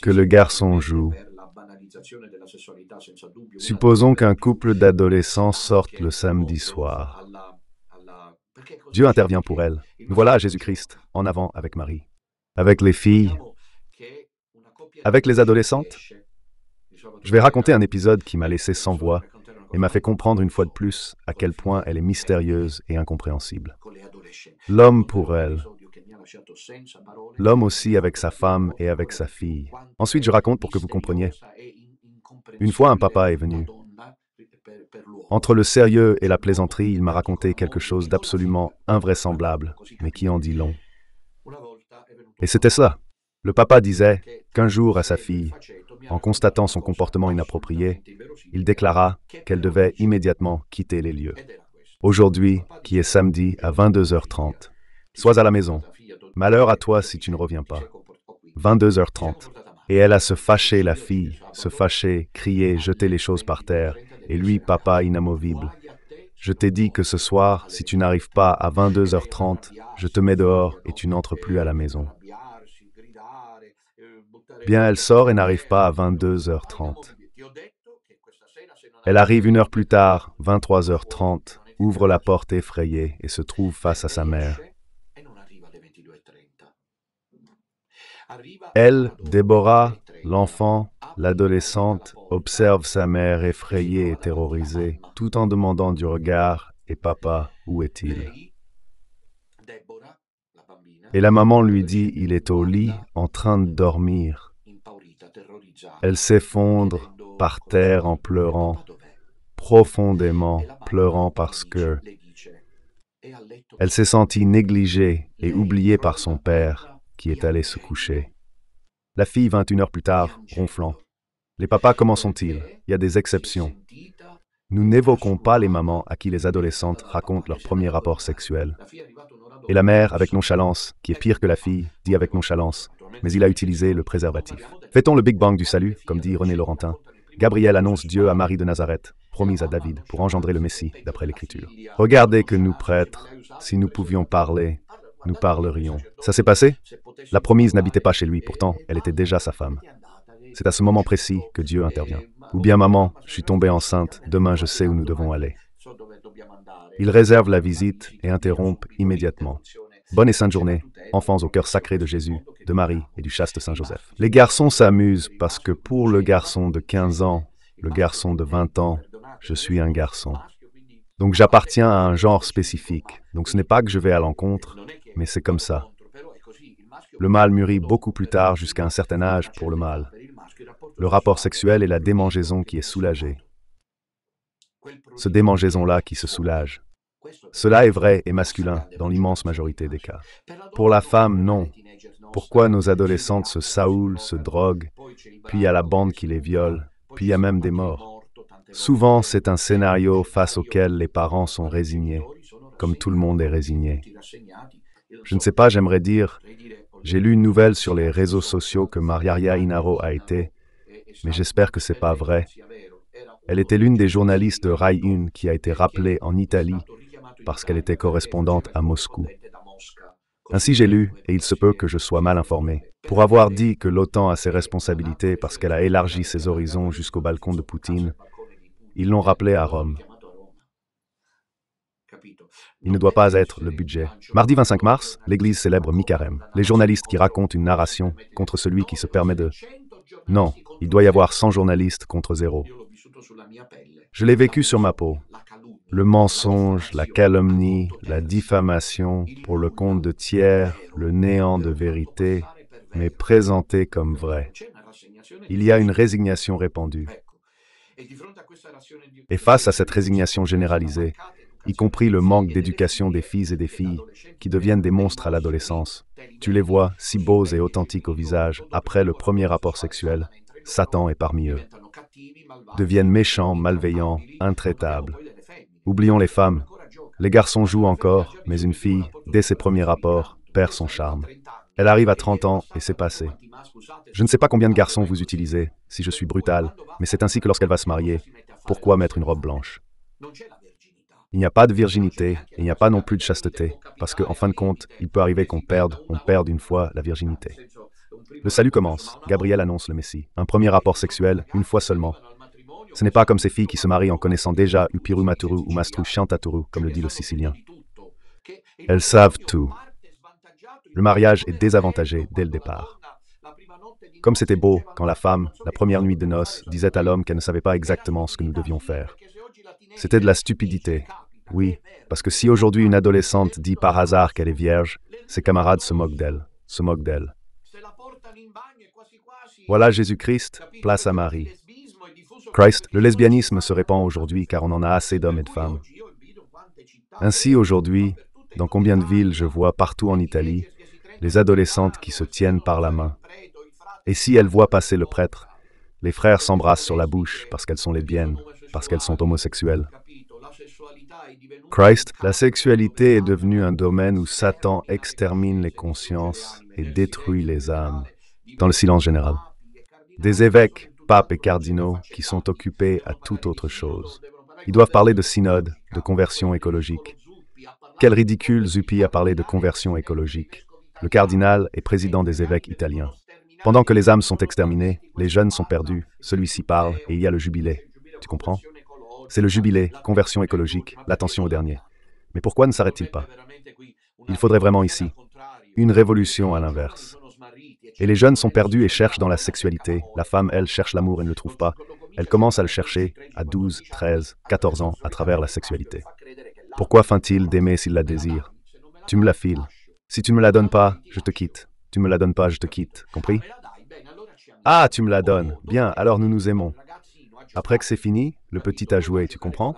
Que le garçon joue. Supposons qu'un couple d'adolescents sorte le samedi soir. Dieu intervient pour elle. Nous voilà à Jésus-Christ, en avant avec Marie. Avec les filles, avec les adolescentes. Je vais raconter un épisode qui m'a laissé sans voix et m'a fait comprendre une fois de plus à quel point elle est mystérieuse et incompréhensible. L'homme pour elle. L'homme aussi avec sa femme et avec sa fille. Ensuite, je raconte pour que vous compreniez. Une fois, un papa est venu. Entre le sérieux et la plaisanterie, il m'a raconté quelque chose d'absolument invraisemblable, mais qui en dit long. Et c'était ça. Le papa disait qu'un jour à sa fille, en constatant son comportement inapproprié, il déclara qu'elle devait immédiatement quitter les lieux. Aujourd'hui, qui est samedi à 22h30, sois à la maison. Malheur à toi si tu ne reviens pas. 22h30. Et elle a se fâcher, la fille, se fâcher, crier, jeter les choses par terre, et lui, papa inamovible. Je t'ai dit que ce soir, si tu n'arrives pas à 22h30, je te mets dehors et tu n'entres plus à la maison. Bien, elle sort et n'arrive pas à 22h30. Elle arrive 1 heure plus tard, 23h30, ouvre la porte effrayée et se trouve face à sa mère. Elle, Déborah, l'enfant, l'adolescente, observe sa mère effrayée et terrorisée, tout en demandant du regard « Et papa, où est-il » Et la maman lui dit « Il est au lit, en train de dormir ». Elle s'effondre par terre en pleurant, profondément pleurant parce que elle s'est sentie négligée et oubliée par son père, qui est allé se coucher. La fille 21 heures plus tard, ronflant. Les papas, comment sont-ils? Il y a des exceptions. Nous n'évoquons pas les mamans à qui les adolescentes racontent leur premier rapport sexuel. Et la mère, avec nonchalance, qui est pire que la fille, dit avec nonchalance, mais il a utilisé le préservatif. Fait-on le Big Bang du salut, comme dit René Laurentin? Gabriel annonce Dieu à Marie de Nazareth, promise à David, pour engendrer le Messie, d'après l'Écriture. Regardez que nous prêtres, si nous pouvions parler, nous parlerions. Ça s'est passé? La promise n'habitait pas chez lui, pourtant, elle était déjà sa femme. C'est à ce moment précis que Dieu intervient. Ou bien, maman, je suis tombée enceinte, demain je sais où nous devons aller. Il réserve la visite et interrompt immédiatement. Bonne et sainte journée, enfants au cœur sacré de Jésus, de Marie et du chaste Saint Joseph. Les garçons s'amusent parce que pour le garçon de 15 ans, le garçon de 20 ans, je suis un garçon. Donc j'appartiens à un genre spécifique. Donc ce n'est pas que je vais à l'encontre, mais c'est comme ça. Le mâle mûrit beaucoup plus tard jusqu'à un certain âge pour le mâle. Le rapport sexuel est la démangeaison qui est soulagée. Ce démangeaison-là qui se soulage. Cela est vrai et masculin dans l'immense majorité des cas. Pour la femme, non. Pourquoi nos adolescentes se saoulent, se droguent, puis il y a la bande qui les viole, puis il y a même des morts. Souvent, c'est un scénario face auquel les parents sont résignés, comme tout le monde est résigné. Je ne sais pas, j'aimerais dire, j'ai lu une nouvelle sur les réseaux sociaux que Mariaria Inaro a été, mais j'espère que c'est pas vrai. Elle était l'une des journalistes de Rai 1 qui a été rappelée en Italie parce qu'elle était correspondante à Moscou. Ainsi j'ai lu, et il se peut que je sois mal informé, pour avoir dit que l'OTAN a ses responsabilités parce qu'elle a élargi ses horizons jusqu'au balcon de Poutine, ils l'ont rappelé à Rome. Il ne doit pas être le budget. Mardi 25 mars, l'Église célèbre Mi-Carême. Les journalistes qui racontent une narration contre celui qui se permet de... Non, il doit y avoir 100 journalistes contre 0. Je l'ai vécu sur ma peau. Le mensonge, la calomnie, la diffamation, pour le compte de tiers, le néant de vérité, mais présenté comme vrai. Il y a une résignation répandue. Et face à cette résignation généralisée, y compris le manque d'éducation des filles et des filles, qui deviennent des monstres à l'adolescence, tu les vois si beaux et authentiques au visage, après le premier rapport sexuel, Satan est parmi eux. Deviennent méchants, malveillants, intraitables. Oublions les femmes. Les garçons jouent encore, mais une fille, dès ses premiers rapports, perd son charme. Elle arrive à 30 ans et c'est passé. Je ne sais pas combien de garçons vous utilisez, si je suis brutal, mais c'est ainsi que lorsqu'elle va se marier, pourquoi mettre une robe blanche? Il n'y a pas de virginité, et il n'y a pas non plus de chasteté, parce qu'en fin de compte, il peut arriver qu'on perde une fois la virginité. Le salut commence, Gabriel annonce le Messie. Un premier rapport sexuel, une fois seulement. Ce n'est pas comme ces filles qui se marient en connaissant déjà Upiru Maturu ou Mastru Chantaturu, comme le dit le Sicilien. Elles savent tout. Le mariage est désavantagé dès le départ. Comme c'était beau quand la femme, la première nuit de noces, disait à l'homme qu'elle ne savait pas exactement ce que nous devions faire. C'était de la stupidité. Oui, parce que si aujourd'hui une adolescente dit par hasard qu'elle est vierge, ses camarades se moquent d'elle, Voilà Jésus-Christ, place à Marie. Christ, le lesbianisme se répand aujourd'hui car on en a assez d'hommes et de femmes. Ainsi aujourd'hui, dans combien de villes je vois partout en Italie, les adolescentes qui se tiennent par la main. Et si elles voient passer le prêtre, les frères s'embrassent sur la bouche parce qu'elles sont lesbiennes, parce qu'elles sont homosexuelles. Christ, la sexualité est devenue un domaine où Satan extermine les consciences et détruit les âmes, dans le silence général. Des évêques, papes et cardinaux qui sont occupés à toute autre chose. Ils doivent parler de synode, de conversion écologique. Quel ridicule Zuppi a parlé de conversion écologique. Le cardinal est président des évêques italiens. Pendant que les âmes sont exterminées, les jeunes sont perdus, celui-ci parle et il y a le jubilé. Tu comprends? C'est le jubilé, conversion écologique, l'attention au dernier. Mais pourquoi ne s'arrête-t-il pas? Il faudrait vraiment ici une révolution à l'inverse. Et les jeunes sont perdus et cherchent dans la sexualité. La femme, elle, cherche l'amour et ne le trouve pas. Elle commence à le chercher à 12, 13, 14 ans à travers la sexualité. Pourquoi feint-il d'aimer s'il la désire? Tu me la files. Si tu ne me la donnes pas, je te quitte. Tu me la donnes pas, je te quitte. Compris? Ah, tu me la donnes. Bien, alors nous nous aimons. Après que c'est fini, le petit a joué, tu comprends?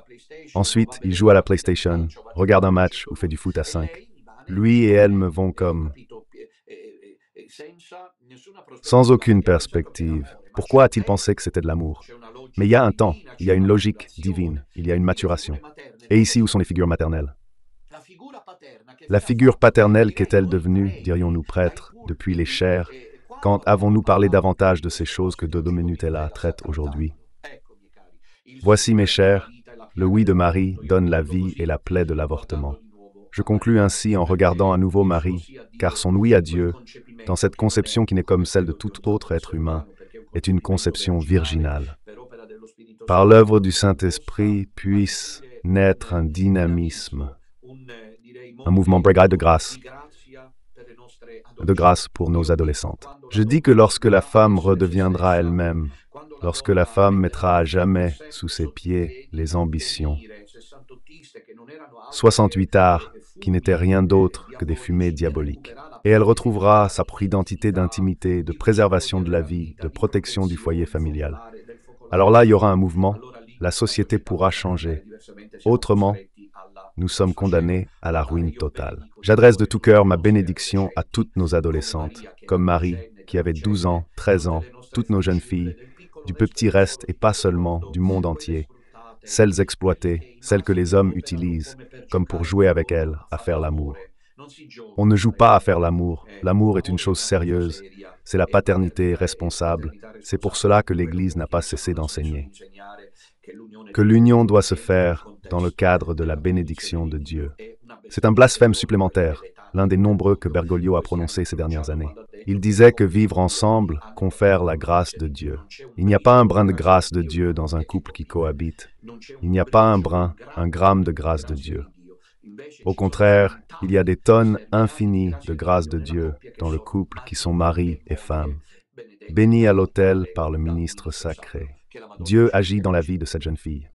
Ensuite, il joue à la PlayStation, regarde un match ou fait du foot à 5. Lui et elle me vont comme... sans aucune perspective. Pourquoi a-t-il pensé que c'était de l'amour? Mais il y a un temps, il y a une logique divine, il y a une maturation. Et ici, où sont les figures maternelles? La figure paternelle qu'est-elle devenue, dirions-nous prêtres, depuis les chairs, quand avons-nous parlé davantage de ces choses que Dodo Menutella traite aujourd'hui? Voici mes chers, le oui de Marie donne la vie et la plaie de l'avortement. Je conclus ainsi en regardant à nouveau Marie, car son oui à Dieu, dans cette conception qui n'est comme celle de tout autre être humain, est une conception virginale. Par l'œuvre du Saint-Esprit puisse naître un dynamisme, un mouvement brigade de grâce pour nos adolescentes. Je dis que lorsque la femme redeviendra elle-même, lorsque la femme mettra à jamais sous ses pieds les ambitions, 68 arts qui n'étaient rien d'autre que des fumées diaboliques. Et elle retrouvera sa propre identité d'intimité, de préservation de la vie, de protection du foyer familial. Alors là, il y aura un mouvement, la société pourra changer. Autrement, nous sommes condamnés à la ruine totale. J'adresse de tout cœur ma bénédiction à toutes nos adolescentes, comme Marie, qui avait 12 ans, 13 ans, toutes nos jeunes filles, du petit reste et pas seulement, du monde entier, celles exploitées, celles que les hommes utilisent, comme pour jouer avec elles, à faire l'amour. On ne joue pas à faire l'amour, l'amour est une chose sérieuse, c'est la paternité responsable, c'est pour cela que l'Église n'a pas cessé d'enseigner. Que l'union doit se faire dans le cadre de la bénédiction de Dieu. C'est un blasphème supplémentaire, l'un des nombreux que Bergoglio a prononcé ces dernières années. Il disait que vivre ensemble confère la grâce de Dieu. Il n'y a pas un brin de grâce de Dieu dans un couple qui cohabite. Il n'y a pas un brin, un gramme de grâce de Dieu. Au contraire, il y a des tonnes infinies de grâce de Dieu dans le couple qui sont mari et femme, bénis à l'autel par le ministre sacré. Dieu agit dans la vie de cette jeune fille.